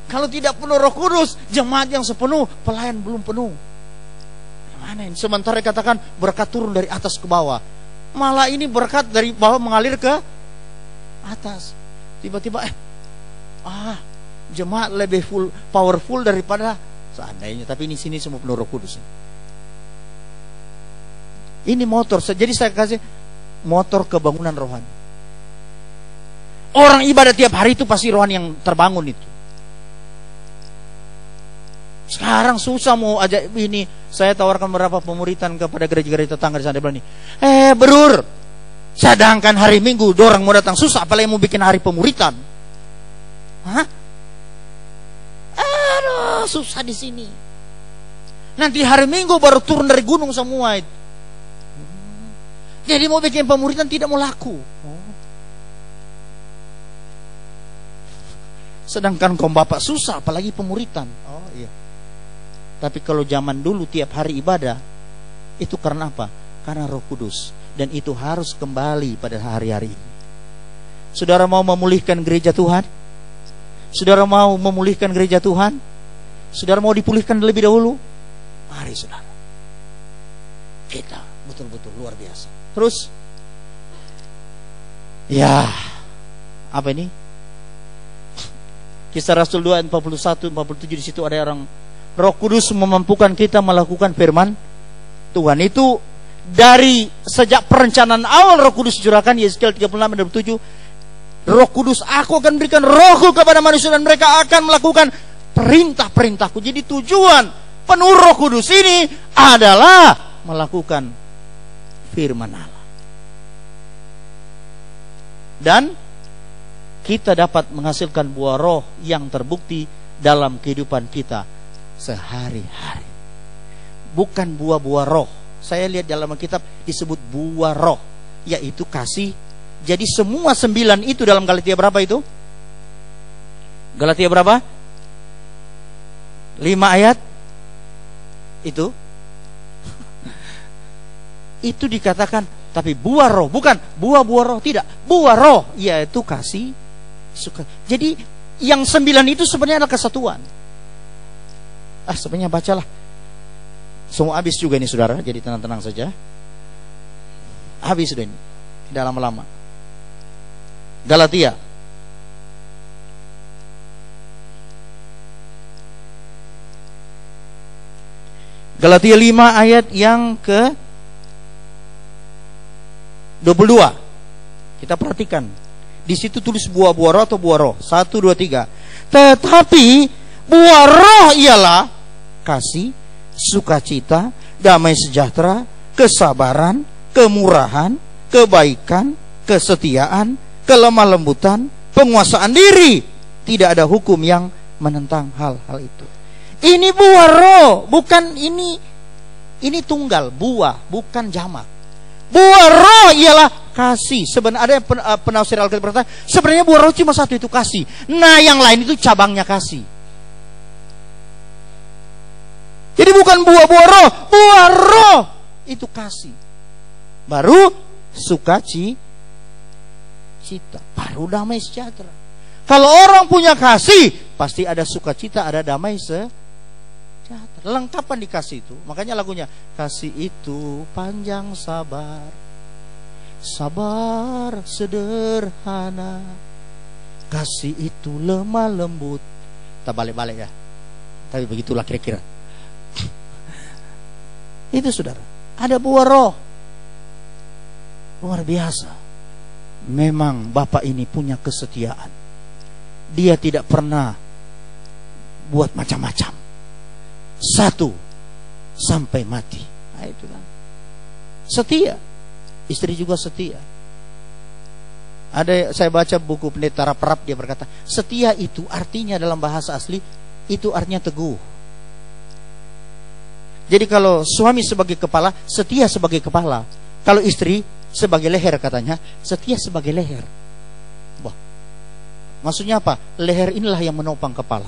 Kalau tidak penuh Roh Kudus, jemaat yang sepenuh, pelayan belum penuh. Mana ini? Sementara katakan berkat turun dari atas ke bawah, malah ini berkat dari bawah mengalir ke atas. Tiba-tiba jemaat lebih powerful daripada seandainya. Tapi ini sini semua penuh Roh Kudus. Ini motor. Jadi saya kasih motor kebangunan rohani. Orang ibadah tiap hari itu pasti rohani yang terbangun itu. Sekarang susah mau ajak ini. Saya tawarkan beberapa pemuritan kepada gereja-gereja tetangga di sana, bilang nih, berur. Sedangkan hari Minggu dorang mau datang susah, apalagi mau bikin hari pemuritan. Aduh, susah di sini. Nanti hari Minggu baru turun dari gunung semua itu. Jadi mau bikin pemuritan tidak mau laku. Sedangkan kaum bapak susah, apalagi pemuritan. Iya. Tapi kalau zaman dulu tiap hari ibadah, itu karena apa? Karena Roh Kudus. Dan itu harus kembali pada hari-hari ini. Saudara mau memulihkan gereja Tuhan? Saudara mau memulihkan gereja Tuhan? Saudara mau dipulihkan terlebih dahulu? Mari saudara, kita betul-betul luar biasa. Terus, ya, apa ini? Kisah Rasul 2 41 47, di situ ada orang, Roh Kudus memampukan kita melakukan firman Tuhan. Itu dari sejak perencanaan awal Roh Kudus curahkan, Yeskiel 36:7. Roh Kudus, aku akan berikan rohku kepada manusia dan mereka akan melakukan perintah-perintahku. Jadi tujuan penuh Roh Kudus ini adalah melakukan firman Allah. Dan kita dapat menghasilkan buah roh yang terbukti dalam kehidupan kita sehari-hari. Bukan buah-buah roh. Saya lihat dalam kitab disebut buah roh, yaitu kasih. Jadi semua 9 itu dalam Galatia berapa itu? Galatia berapa? 5 ayat itu. Itu dikatakan, tapi buah roh, bukan buah-buah roh, tidak, buah roh, yaitu kasih, suka. Jadi yang 9 itu sebenarnya adalah kesatuan. Sebenarnya bacalah. Semua habis juga ini saudara, jadi tenang-tenang saja. Habis sudah ini, tidak lama-lama. Galatia Galatia 5 ayat yang ke 22. Kita perhatikan. Di situ tulis buah-buah roh atau buah roh. 1, 2, 3. Tetapi buah roh ialah kasih, sukacita, damai sejahtera, kesabaran, kemurahan, kebaikan, kesetiaan, kelemah lembutan, penguasaan diri. Tidak ada hukum yang menentang hal-hal itu. Ini buah roh, bukan ini tunggal, buah, bukan jamak. Buah roh ialah kasih. Sebenarnya ada penafsir Alkitab berkata, sebenarnya buah roh cuma satu, itu kasih. Nah, yang lain itu cabangnya kasih. Jadi bukan buah-buah roh, buah roh itu kasih. Baru sukacita, baru damai sejahtera. Kalau orang punya kasih, pasti ada sukacita, ada damai sejahtera. Lengkapan dikasih itu. Makanya lagunya, kasih itu panjang sabar, sabar sederhana, kasih itu lemah lembut. Kita balik-balik ya, tapi begitulah kira-kira. Itu saudara, ada buah roh. Luar biasa. Memang Bapak ini punya kesetiaan. Dia tidak pernah buat macam-macam. 1 sampai mati. Nah, itulah. Setia. Istri juga setia. Ada, saya baca buku Pendeta Raprap, dia berkata, setia itu artinya dalam bahasa asli, itu artinya teguh. Jadi kalau suami sebagai kepala, setia sebagai kepala. Kalau istri sebagai leher, katanya, setia sebagai leher. Wah, maksudnya apa? Leher inilah yang menopang kepala.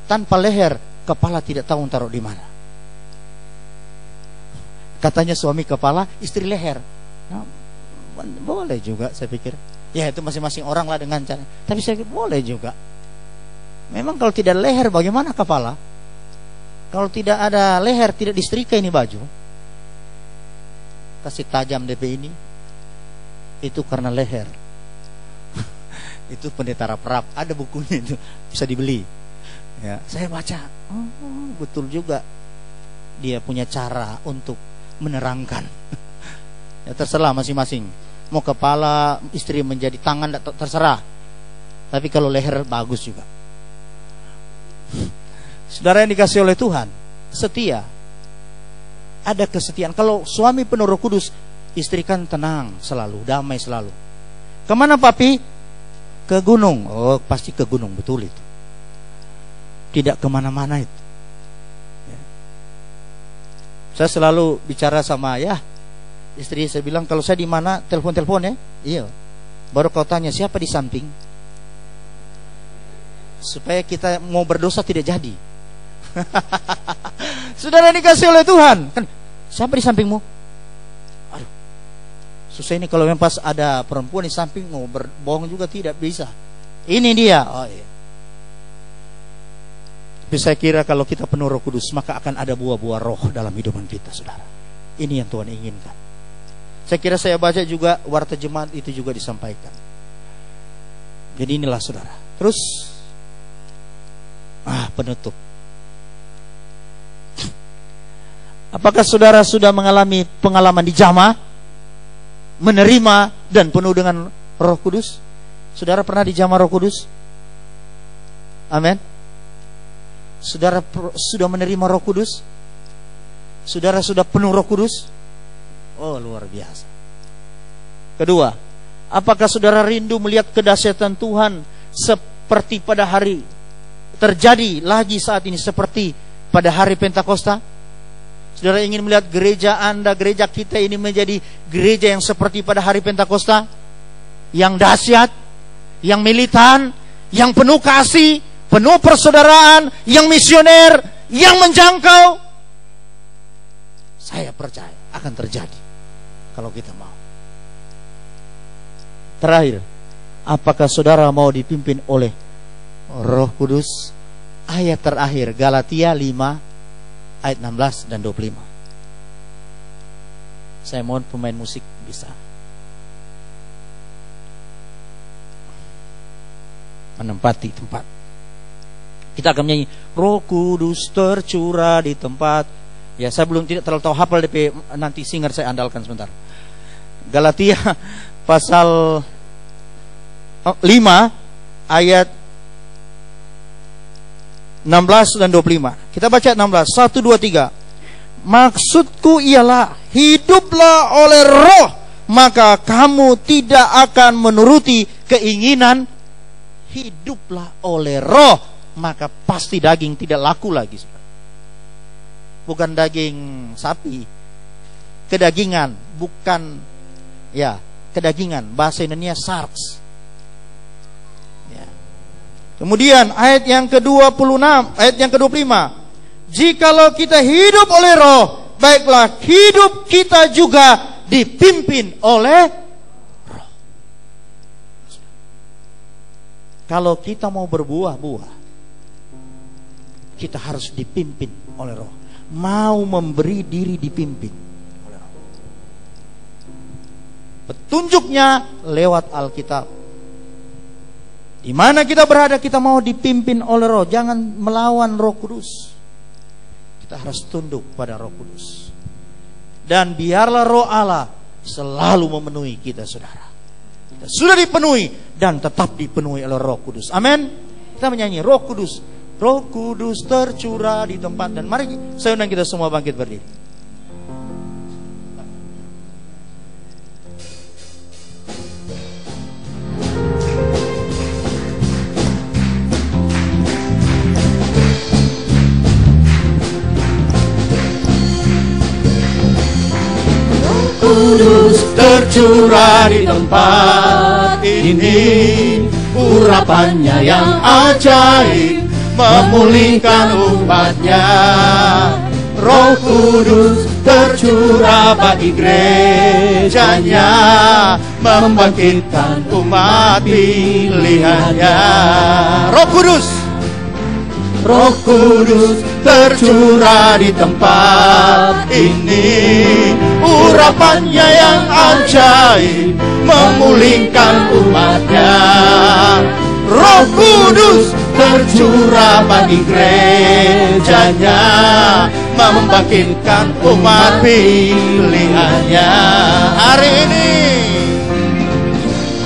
Tanpa leher, kepala tidak tahu taruh di mana. Katanya suami kepala, istri leher. Nah, boleh juga, saya pikir. Ya, itu masing-masing orang lah dengan cara. Tapi saya pikir boleh juga. Memang kalau tidak leher, bagaimana kepala? Kalau tidak ada leher, tidak disetrika ini baju. Kasih tajam DP ini. Itu karena leher. Itu Pendeta Raprap, ada bukunya itu, bisa dibeli. Ya, saya baca, betul juga. Dia punya cara untuk menerangkan. Ya, terserah masing-masing. Mau kepala, istri menjadi tangan, terserah. Tapi kalau leher bagus juga. Saudara yang dikasih oleh Tuhan, setia. Ada kesetiaan. Kalau suami penuh Roh Kudus, istri kan tenang selalu, damai selalu. Kemana papi? Ke gunung. Oh, pasti ke gunung, betul itu. Tidak kemana-mana itu. Ya. Saya selalu bicara sama istri, saya bilang, kalau saya di mana, telepon ya. Iya. Baru kau tanya siapa di samping, supaya kita mau berdosa tidak jadi. Saudara dikasih oleh Tuhan, kan siapa di sampingmu? Aduh, susah ini kalau memang pas ada perempuan di samping, mau berbohong juga tidak bisa. Ini dia. Oh iya. Tapi saya kira kalau kita penuh Roh Kudus, maka akan ada buah-buah roh dalam hidupan kita, saudara. Ini yang Tuhan inginkan. Saya kira saya baca juga warta jemaat itu juga disampaikan. Jadi inilah saudara. Terus penutup. Apakah saudara sudah mengalami pengalaman di jamaah, menerima dan penuh dengan Roh Kudus? Saudara pernah di jamaah Roh Kudus? Amin. Saudara sudah menerima Roh Kudus? Saudara sudah penuh Roh Kudus? Oh, luar biasa. Kedua, apakah saudara rindu melihat kedahsyatan Tuhan seperti pada hari terjadi lagi saat ini, seperti pada hari Pentakosta? Saudara ingin melihat gereja Anda, gereja kita ini menjadi gereja yang seperti pada hari Pentakosta, yang dahsyat, yang militan, yang penuh kasih, penuh persaudaraan, yang misioner, yang menjangkau. Saya percaya akan terjadi kalau kita mau. Terakhir, apakah saudara mau dipimpin oleh Roh Kudus? Ayat terakhir, Galatia 5 ayat 16 dan 25. Saya mohon pemain musik bisa menempati tempat. Kita akan menyanyi Roh Kudus tercurah di tempat. Ya, saya belum tidak terlalu tahu hafal DP, nanti singer saya andalkan sebentar. Galatia pasal 5 ayat 16 dan 25. Kita baca 16. 1, 2, 3. Maksudku ialah, hiduplah oleh roh, maka kamu tidak akan menuruti keinginan. Hiduplah oleh roh, maka pasti daging tidak laku lagi. Bukan daging sapi, kedagingan, bukan ya, kedagingan, bahasa Indonesia sarks. Ya. Kemudian ayat yang ke-26, ayat yang ke-25. Jikalau kita hidup oleh roh, baiklah hidup kita juga dipimpin oleh roh. Kalau kita mau berbuah-buah, kita harus dipimpin oleh roh. Mau memberi diri dipimpin oleh roh. Petunjuknya lewat Alkitab. Di mana kita berada, kita mau dipimpin oleh roh. Jangan melawan Roh Kudus. Kita harus tunduk pada Roh Kudus. Dan biarlah Roh Allah selalu memenuhi kita, saudara. Kita sudah dipenuhi dan tetap dipenuhi oleh Roh Kudus. Amin. Kita menyanyi Roh Kudus. Roh Kudus tercurah di tempat. Dan mari saya undang kita semua bangkit berdiri. Kudus tercurah di tempat ini, urapannya yang ajaib memulihkan umatnya. Roh Kudus tercurah bagi gerejanya, membangkitkan umat pilihannya. Roh Kudus, Roh Kudus tercurah di tempat ini, urapannya yang ajaib memulihkan umatnya. Roh Kudus tercurah bagi gerejanya, membangkitkan umat pilihannya.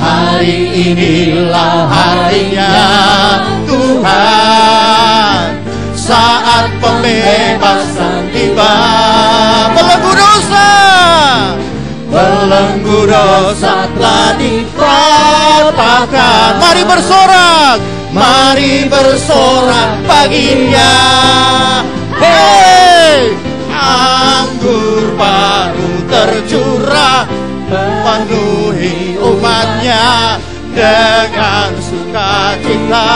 Hari inilah harinya Tuhan, saat pembebasan tiba. Belenggu dosa telah dipatahkan. Mari bersorak bagi Dia. Hei, anggur baru tercurah, penuhi umatnya dengan sukacita.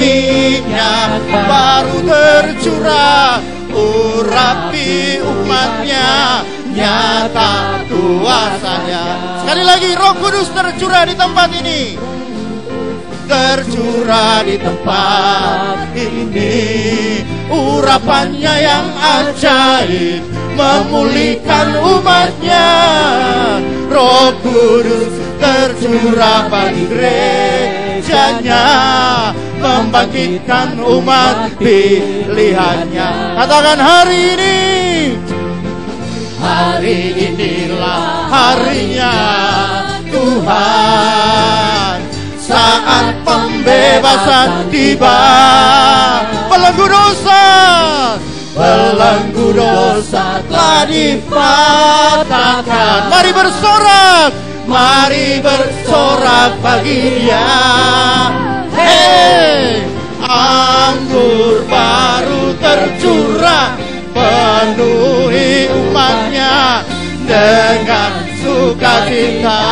Minyak baru tercurah, urapi umatnya, nyata kuasanya. Sekali lagi, Roh Kudus tercurah di tempat ini. Tercurah di tempat ini, urapannya yang ajaib memulihkan umatnya. Roh Kudus tercurah bagi gerejanya, membangkitkan umat pilihannya. Katakan hari ini. Hari inilah harinya Tuhan, saat pembebasan tiba. Belenggu dosa telah dipatahkan. Mari bersorak bagi Dia. Hei, anggur baru tercurah, penuhi umatnya dengan sukacita.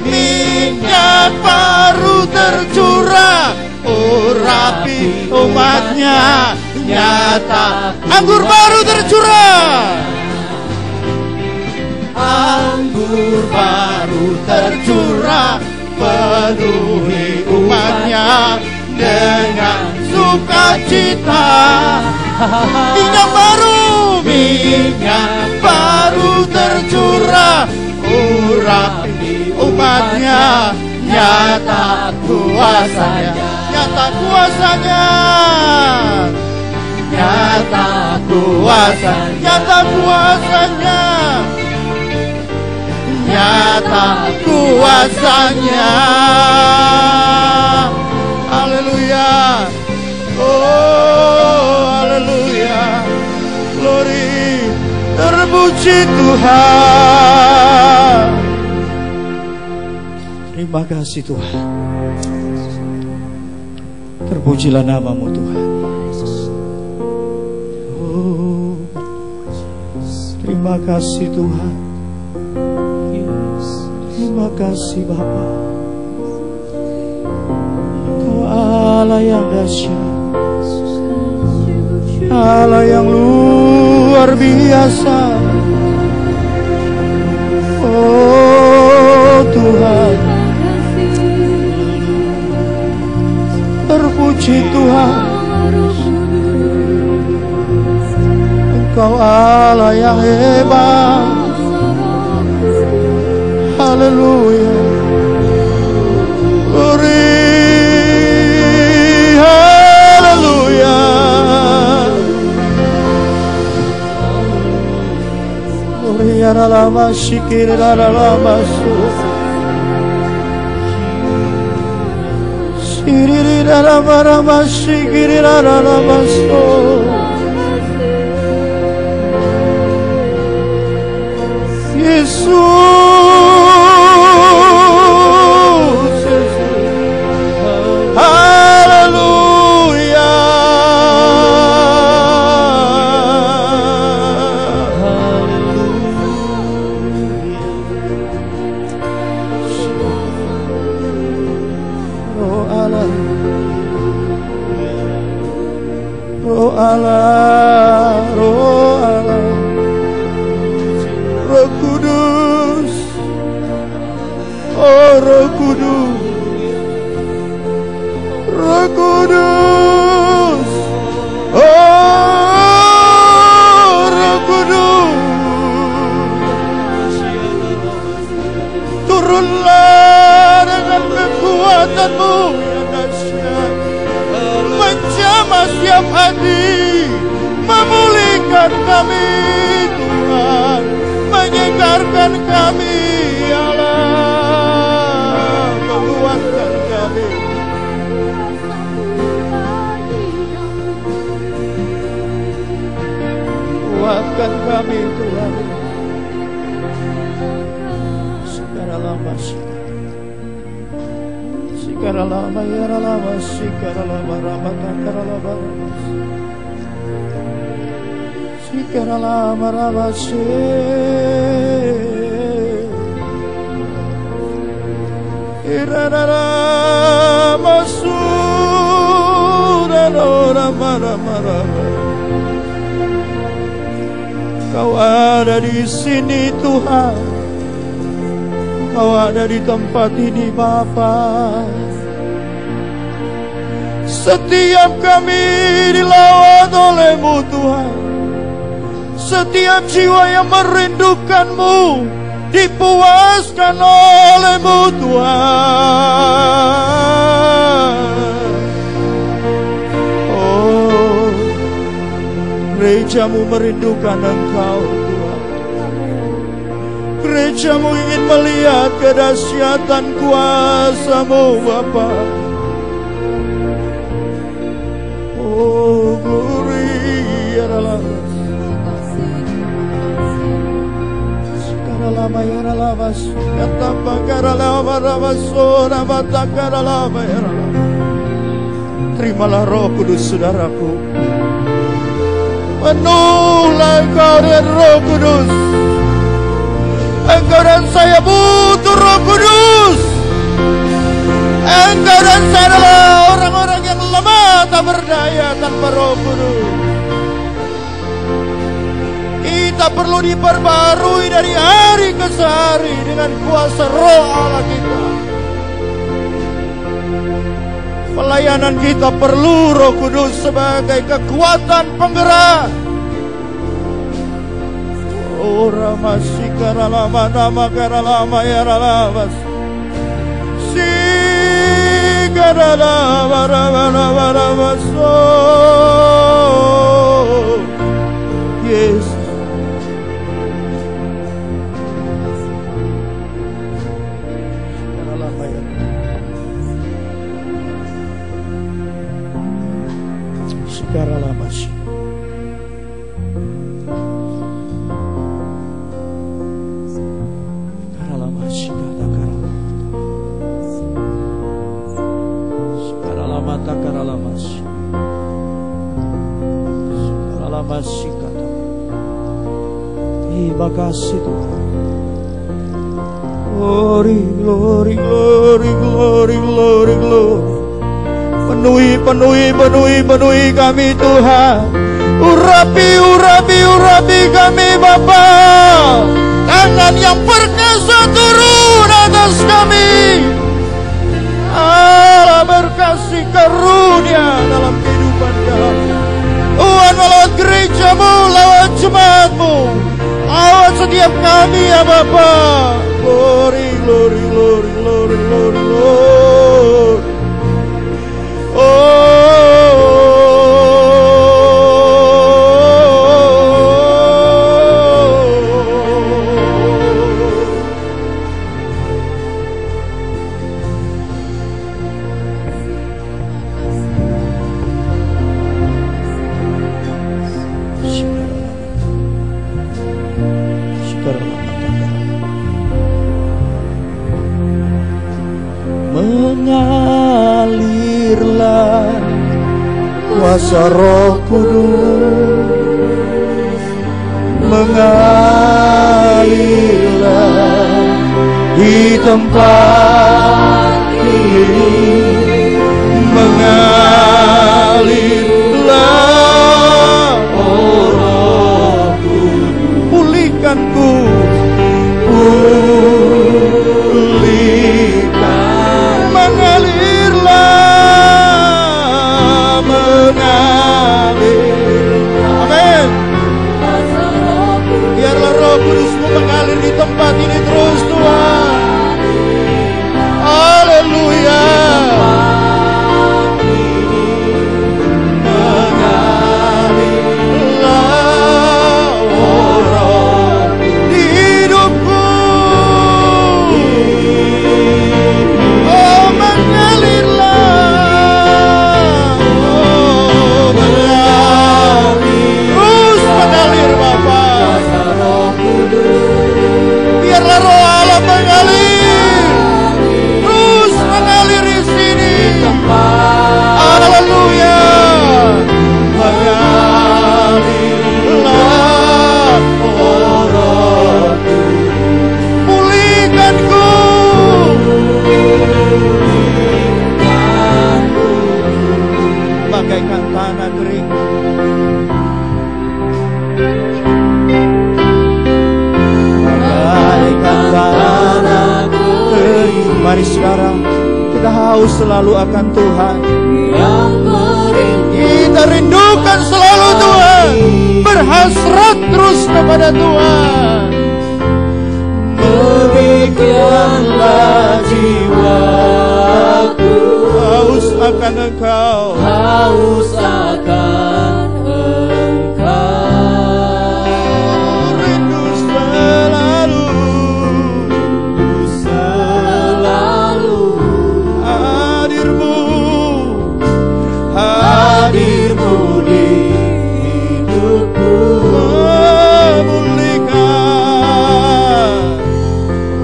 Minyak baru tercurah, urapi umatnya, nyata anggur baru tercurah. Anggur baru tercurah, penuhi umatnya dengan sukacita. Minyak baru tercurah, urapi umatnya, nyata kuasanya. Nyata nyata kuasanya, nyata kuasanya. Haleluya. Oh, haleluya. Glory, terpuji Tuhan. Terima kasih Tuhan. Terpujilah namamu Tuhan. Oh, terima kasih Tuhan. Terima kasih Bapa. Engkau Allah yang dahsyat, Allah yang luar biasa. Oh Tuhan, terpuji Tuhan. Engkau Allah yang hebat. Haleluya. Glory. Haleluya. Glory lama sikir lama su. Siri lama sikir lama su. Yesus. Roh Allah, Roh Kudus, oh Roh Kudus, Roh Kudus, oh Roh Kudus, turunlah dengan kekuatan-Mu yang dahsyat, menjamah setiap hati, memulihkan kami Tuhan, menyegarkan kami Allah, menguatkan kami. Kuatkan kami Tuhan. Sekarang lama Sikara lama ya lama sikara lama ramatangkara lama sikara lama lama irara masura lora mara. Kau ada di sini Tuhan, Kau ada di tempat ini Bapa. Setiap kami dilawat oleh-Mu Tuhan, setiap jiwa yang merindukan-Mu dipuaskan oleh-Mu Tuhan. Oh, gereja-Mu merindukan Engkau Tuhan. Gereja-Mu ingin melihat kedahsyatan kuasa-Mu Bapa. Oh, glory adalah sekarang lama ya lama kata bakara lama lama sora batakara lama ya lama. Terimalah Roh Kudus saudaraku, penuhlah Engkau dengan Roh Kudus. Engkau dan saya butuh Roh Kudus. Engkau dan saya adalah orang-orang yang lemah tak berdaya tanpa Roh Kudus. Kita perlu diperbarui dari hari ke hari dengan kuasa Roh Allah kita. Pelayanan kita perlu Roh Kudus sebagai kekuatan penggerak. Oh ramasi karalama nama karalama ya ralabas. Terima kasih Tuhan. Glory, glory, glory, glory, glory, glory. Penuhi kami Tuhan. Urapi kami Bapa. Tangan yang perkasa turun atas kami. Allah berkasih karunia dalam kehidupan kami. Tuhan melawat gerejamu, lawat jemaatmu, lawat setiap kami ya Bapa. Glory, glory, glory, glory, glory, Lord. Mengalirlah kuasa Roh Kudus, mengalirlah di tempat ini, mengalirlah oh Roh Kudus, pulihkanku, mengalir di tempat ini terus Tuhan. Haleluya. Mengalirlah Roh di hidupku. Oh mengalirlah. Oh mengalir. Terus mengalir Bapa. Biarlah Roh Allah mengalir, terus mengalir di sini. Haleluya. Mengalirlah oh Roh, pulihkanku, bagaikan tanah kering. Mari sekarang kita haus selalu akan Tuhan. Kita rindukan selalu Tuhan, berhasrat terus kepada Tuhan. Demikianlah jiwaku, haus akan Engkau, haus akan Engkau. Rindu selalu hadirmu di hidupku.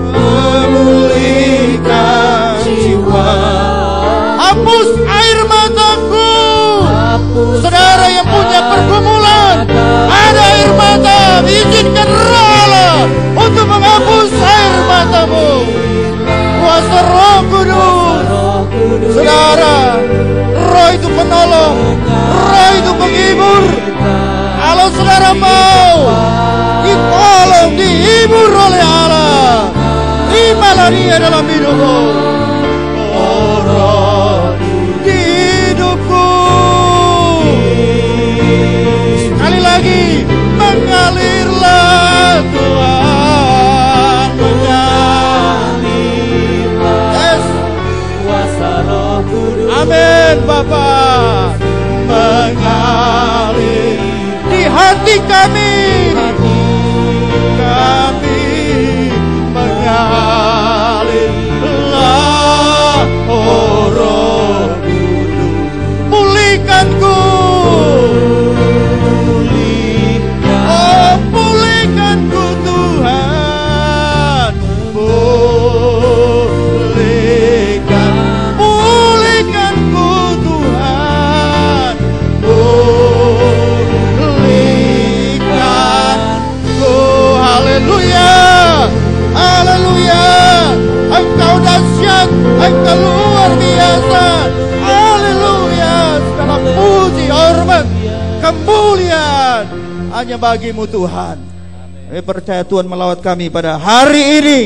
Memulihkan jiwa. Hapus air mataku. Saudara yang punya pergumulan, ada air mata, izinkan Roh Allah untuk menghapus air matamu. Kuasa Roh Kudus. Saudara, Roh itu penolong, Roh itu penghibur. Kalau saudara mau ditolong, dihibur oleh Allah, terimalah Dia dalam hidupmu. Oh Roh di hidupku. Sekali lagi, mengalirlah Tuhan, mengalirlah. Yes. Kuasa Roh Kudus. Amin Bapa. Mengalir di hati kami, mengalirlah oh Roh Kudus, pulihkanku, kemuliaan hanya bagi-Mu Tuhan. Kami percaya Tuhan melawat kami pada hari ini.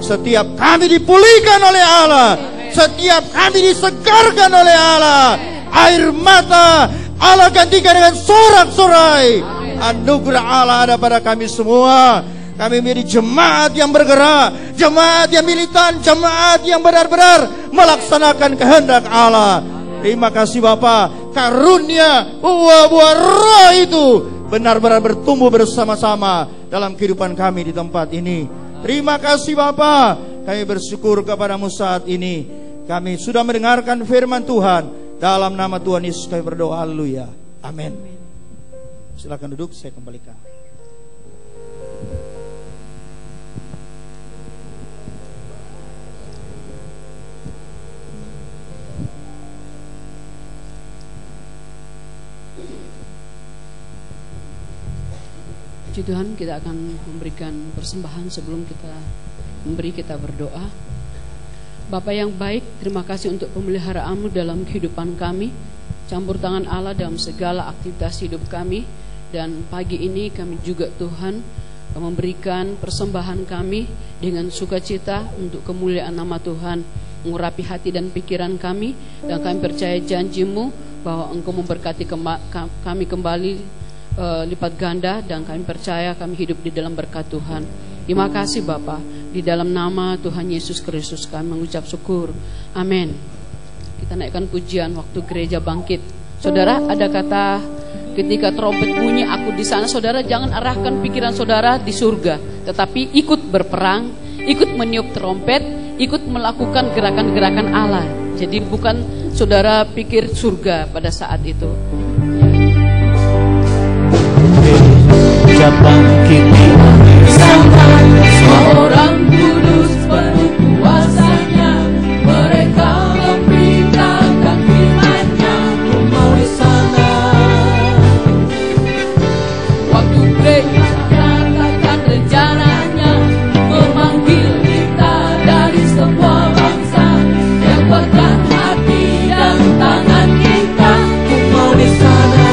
Setiap kami dipulihkan oleh Allah, setiap kami disegarkan oleh Allah. Air mata Allah gantikan dengan sorak-sorai. Anugerah Allah ada pada kami semua. Kami menjadi jemaat yang bergerak, jemaat yang militan, jemaat yang benar-benar melaksanakan kehendak Allah. Terima kasih Bapa, karunia buah-buah roh itu benar-benar bertumbuh bersama-sama dalam kehidupan kami di tempat ini. Terima kasih Bapa, kami bersyukur kepada-Mu saat ini. Kami sudah mendengarkan firman Tuhan. Dalam nama Tuhan Yesus kami berdoa, haleluya, amin. Silakan duduk, saya kembalikan. Puji Tuhan, kita akan memberikan persembahan. Sebelum kita berdoa. Bapa yang baik, terima kasih untuk pemeliharaan-Mu dalam kehidupan kami. Campur tangan Allah dalam segala aktivitas hidup kami. Dan pagi ini kami juga Tuhan memberikan persembahan kami dengan sukacita untuk kemuliaan nama Tuhan, mengurapi hati dan pikiran kami. Dan kami percaya janji-Mu bahwa Engkau memberkati kami kembali lipat ganda, dan kami percaya kami hidup di dalam berkat Tuhan. Terima kasih Bapa, di dalam nama Tuhan Yesus Kristus kami mengucap syukur, amin. Kita naikkan pujian waktu gereja bangkit. Saudara, ada kata ketika trompet bunyi aku di sana. Saudara, jangan arahkan pikiran saudara di surga, tetapi ikut berperang, ikut meniup trompet, ikut melakukan gerakan-gerakan Allah. Jadi bukan saudara pikir surga pada saat itu. Bangkit di bersama semua orang kudus penuh kuasanya. Mereka memberitakan firman-Nya, mau di sana. Waktu gereja nyatakan rencananya, memanggil kita dari semua bangsa. Yang kuatkan hati dan tangan kita, mau di sana.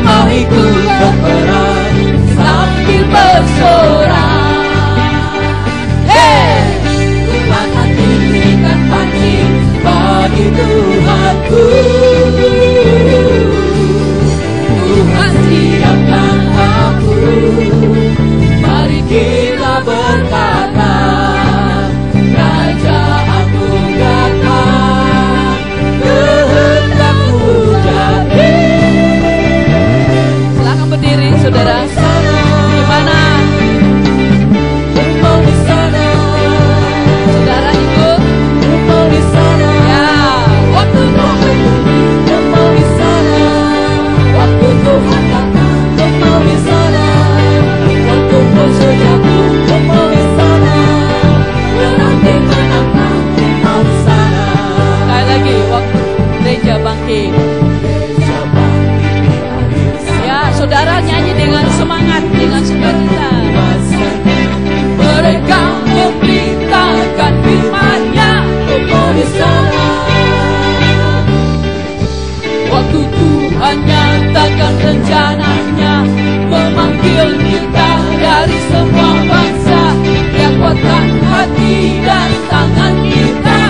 Mau ikut berperang sambil bersorak. Hey, ku akan dirikan pancing bagi Tuhanku. Tuhan siapkan aku. Mari kita berkata, Raja aku datang, kehendak-Mu jadi. Berdiri saudara, gimana? Mau di sana, saudara ikut. mau di sana. Ya, Waktu Tuhan, mau di sana. Waktu Tuhan datang, mau di sana. Waktu musuh jatuh, mau di sana. Berarti menantang, mau di sana. sekali lagi waktu gereja bangkit. Saudara nyanyi dengan semangat, dengan sukacita. Mereka memberitakan firman-Nya, mau di sana. Waktu Tuhan nyatakan rencananya, memanggil kita dari semua bangsa. Yang kuatkan hati dan tangan kita,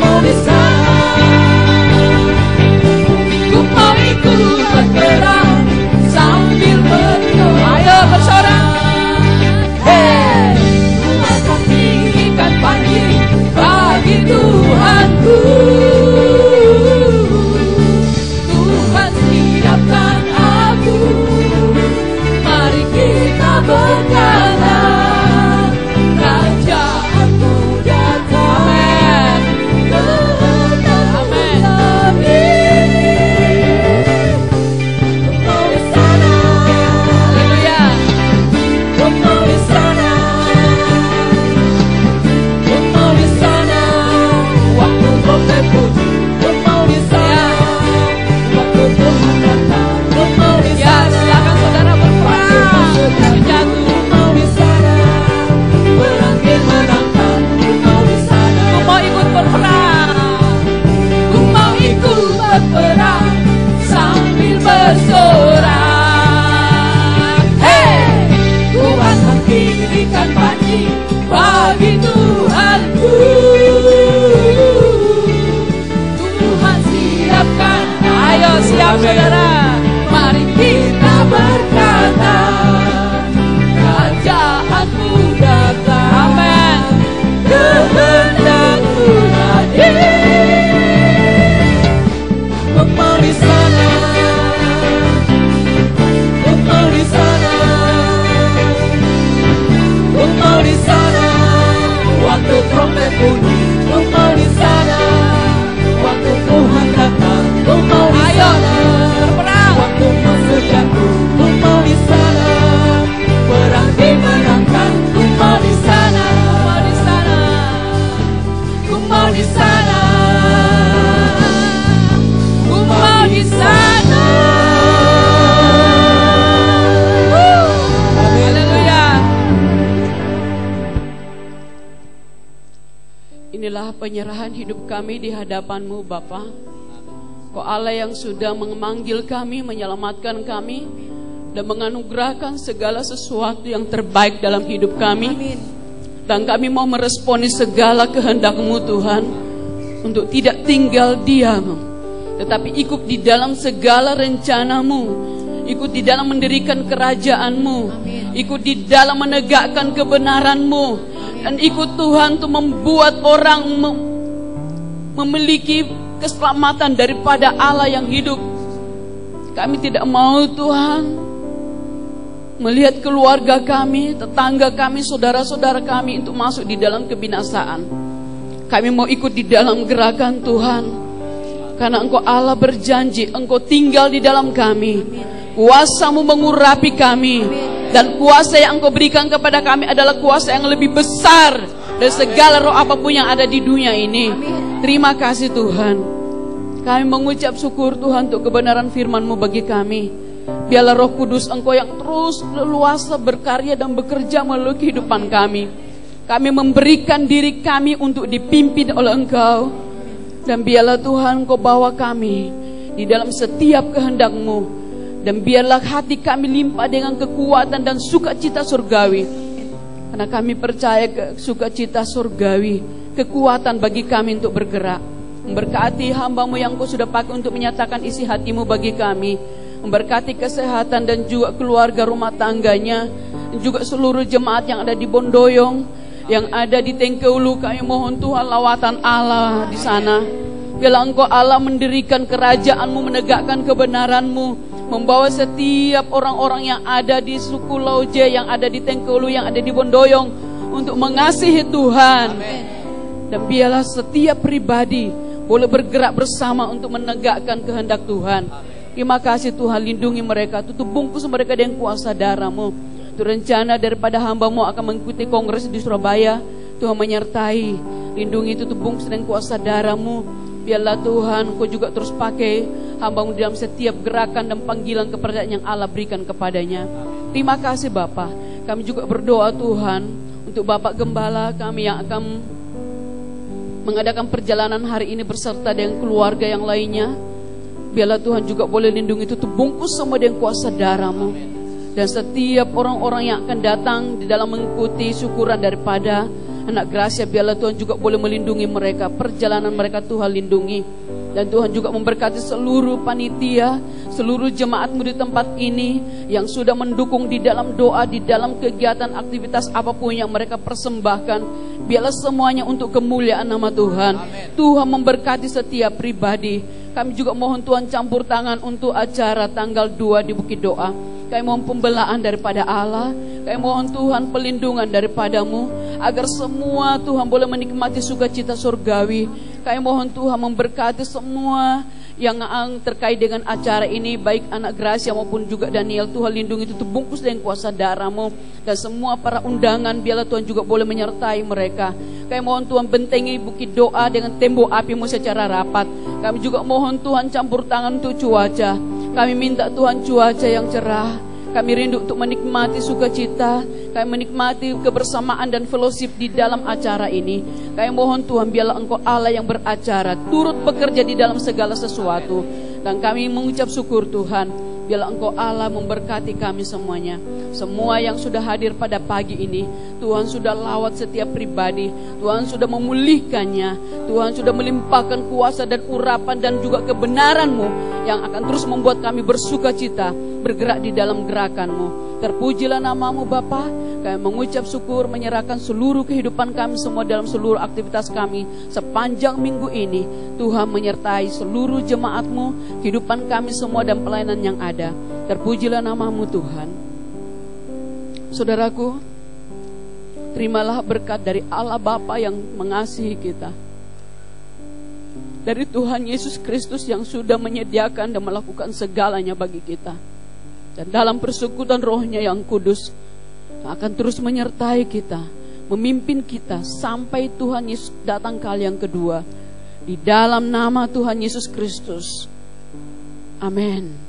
mau di sana. Ku mau ikut berperang sambil berdoa. Ayo bersorak. Hey, ku akan tinggikan panji bagi Tuhanku. Tuhan siapkan aku. Mari kita berkata, Raja aku penyerahan hidup kami di hadapan-Mu Bapa. Kau Allah yang sudah memanggil kami, menyelamatkan kami, dan menganugerahkan segala sesuatu yang terbaik dalam hidup kami. Dan kami mau meresponi segala kehendak-Mu Tuhan, untuk tidak tinggal diam, tetapi ikut di dalam segala rencana-Mu, ikut di dalam mendirikan kerajaan-Mu, ikut di dalam menegakkan kebenaran-Mu, dan ikut Tuhan untuk membuat orang memiliki keselamatan daripada Allah yang hidup. Kami tidak mau Tuhan melihat keluarga kami, tetangga kami, saudara-saudara kami untuk masuk di dalam kebinasaan. Kami mau ikut di dalam gerakan Tuhan, karena Engkau Allah berjanji, Engkau tinggal di dalam kami. Kuasa-Mu mengurapi kami, dan kuasa yang Engkau berikan kepada kami adalah kuasa yang lebih besar dari segala roh apapun yang ada di dunia ini. Terima kasih Tuhan. Kami mengucap syukur Tuhan untuk kebenaran firman-Mu bagi kami. Biarlah Roh Kudus Engkau yang terus leluasa berkarya dan bekerja melalui kehidupan kami. Kami memberikan diri kami untuk dipimpin oleh Engkau. Dan biarlah Tuhan Engkau bawa kami di dalam setiap kehendak-Mu. Dan biarlah hati kami limpah dengan kekuatan dan sukacita surgawi. Karena kami percaya sukacita surgawi, kekuatan bagi kami untuk bergerak. Memberkati hamba-Mu yang Engkau sudah pakai untuk menyatakan isi hati-Mu bagi kami. Memberkati kesehatan dan juga keluarga rumah tangganya, dan juga seluruh jemaat yang ada di Bondoyong, yang ada di Tengkeulu. Kami mohon Tuhan lawatan Allah di sana. Biarlah Engkau Allah mendirikan kerajaan-Mu, menegakkan kebenaran-Mu, membawa setiap orang-orang yang ada di suku Lauje, yang ada di Tengkeulu, yang ada di Bondoyong, untuk mengasihi Tuhan. Dan biarlah setiap pribadi boleh bergerak bersama untuk menegakkan kehendak Tuhan. Terima kasih Tuhan, lindungi mereka, tutup bungkus mereka dengan kuasa darah-Mu. Itu rencana daripada hamba-Mu akan mengikuti kongres di Surabaya. Tuhan menyertai, lindungi, tutup bungkus dengan kuasa darah-Mu. Biarlah Tuhan Kau juga terus pakai hamba-Mu dalam setiap gerakan dan panggilan kepercayaan yang Allah berikan kepadanya. Terima kasih Bapa. Kami juga berdoa Tuhan untuk Bapak Gembala kami yang akan mengadakan perjalanan hari ini beserta dengan keluarga yang lainnya. Biarlah Tuhan juga boleh lindungi, tutup bungkus semua dengan kuasa darah-Mu. Dan setiap orang-orang yang akan datang di dalam mengikuti syukuran daripada anak Gracia, biarlah Tuhan juga boleh melindungi mereka, perjalanan mereka Tuhan lindungi. Dan Tuhan juga memberkati seluruh panitia, seluruh jemaat-Mu di tempat ini yang sudah mendukung di dalam doa, di dalam kegiatan aktivitas apapun yang mereka persembahkan. Biarlah semuanya untuk kemuliaan nama Tuhan. Tuhan memberkati setiap pribadi. Kami juga mohon Tuhan campur tangan untuk acara tanggal 2 di Bukit Doa. Kami mohon pembelaan daripada Allah. Kami mohon Tuhan pelindungan daripada-Mu, agar semua Tuhan boleh menikmati sukacita surgawi. Kami mohon Tuhan memberkati semua yang terkait dengan acara ini, baik anak Gracia maupun juga Daniel. Tuhan lindungi, tutup bungkus dengan kuasa darah-Mu. Dan semua para undangan, biarlah Tuhan juga boleh menyertai mereka. Kami mohon Tuhan bentengi Bukit Doa dengan tembok api-Mu secara rapat. Kami juga mohon Tuhan campur tangan untuk cuaca. Kami minta Tuhan cuaca yang cerah. Kami rindu untuk menikmati sukacita. Kami menikmati kebersamaan dan fellowship di dalam acara ini. Kami mohon Tuhan, biarlah Engkau Allah yang beracara, turut bekerja di dalam segala sesuatu. Dan kami mengucap syukur Tuhan, biarlah Engkau Allah memberkati kami semuanya. Semua yang sudah hadir pada pagi ini, Tuhan sudah lawat setiap pribadi. Tuhan sudah memulihkannya. Tuhan sudah melimpahkan kuasa dan urapan dan juga kebenaran-Mu yang akan terus membuat kami bersukacita, bergerak di dalam gerakan-Mu. Terpujilah nama-Mu Bapa. Kami mengucap syukur, menyerahkan seluruh kehidupan kami semua dalam seluruh aktivitas kami sepanjang minggu ini. Tuhan menyertai seluruh jemaat-Mu, kehidupan kami semua dan pelayanan yang ada. Terpujilah nama-Mu Tuhan. Saudaraku, terimalah berkat dari Allah Bapa yang mengasihi kita, dari Tuhan Yesus Kristus yang sudah menyediakan dan melakukan segalanya bagi kita, dan dalam persekutuan Roh-Nya yang kudus akan terus menyertai kita, memimpin kita sampai Tuhan Yesus datang kali yang kedua. Di dalam nama Tuhan Yesus Kristus. Amin.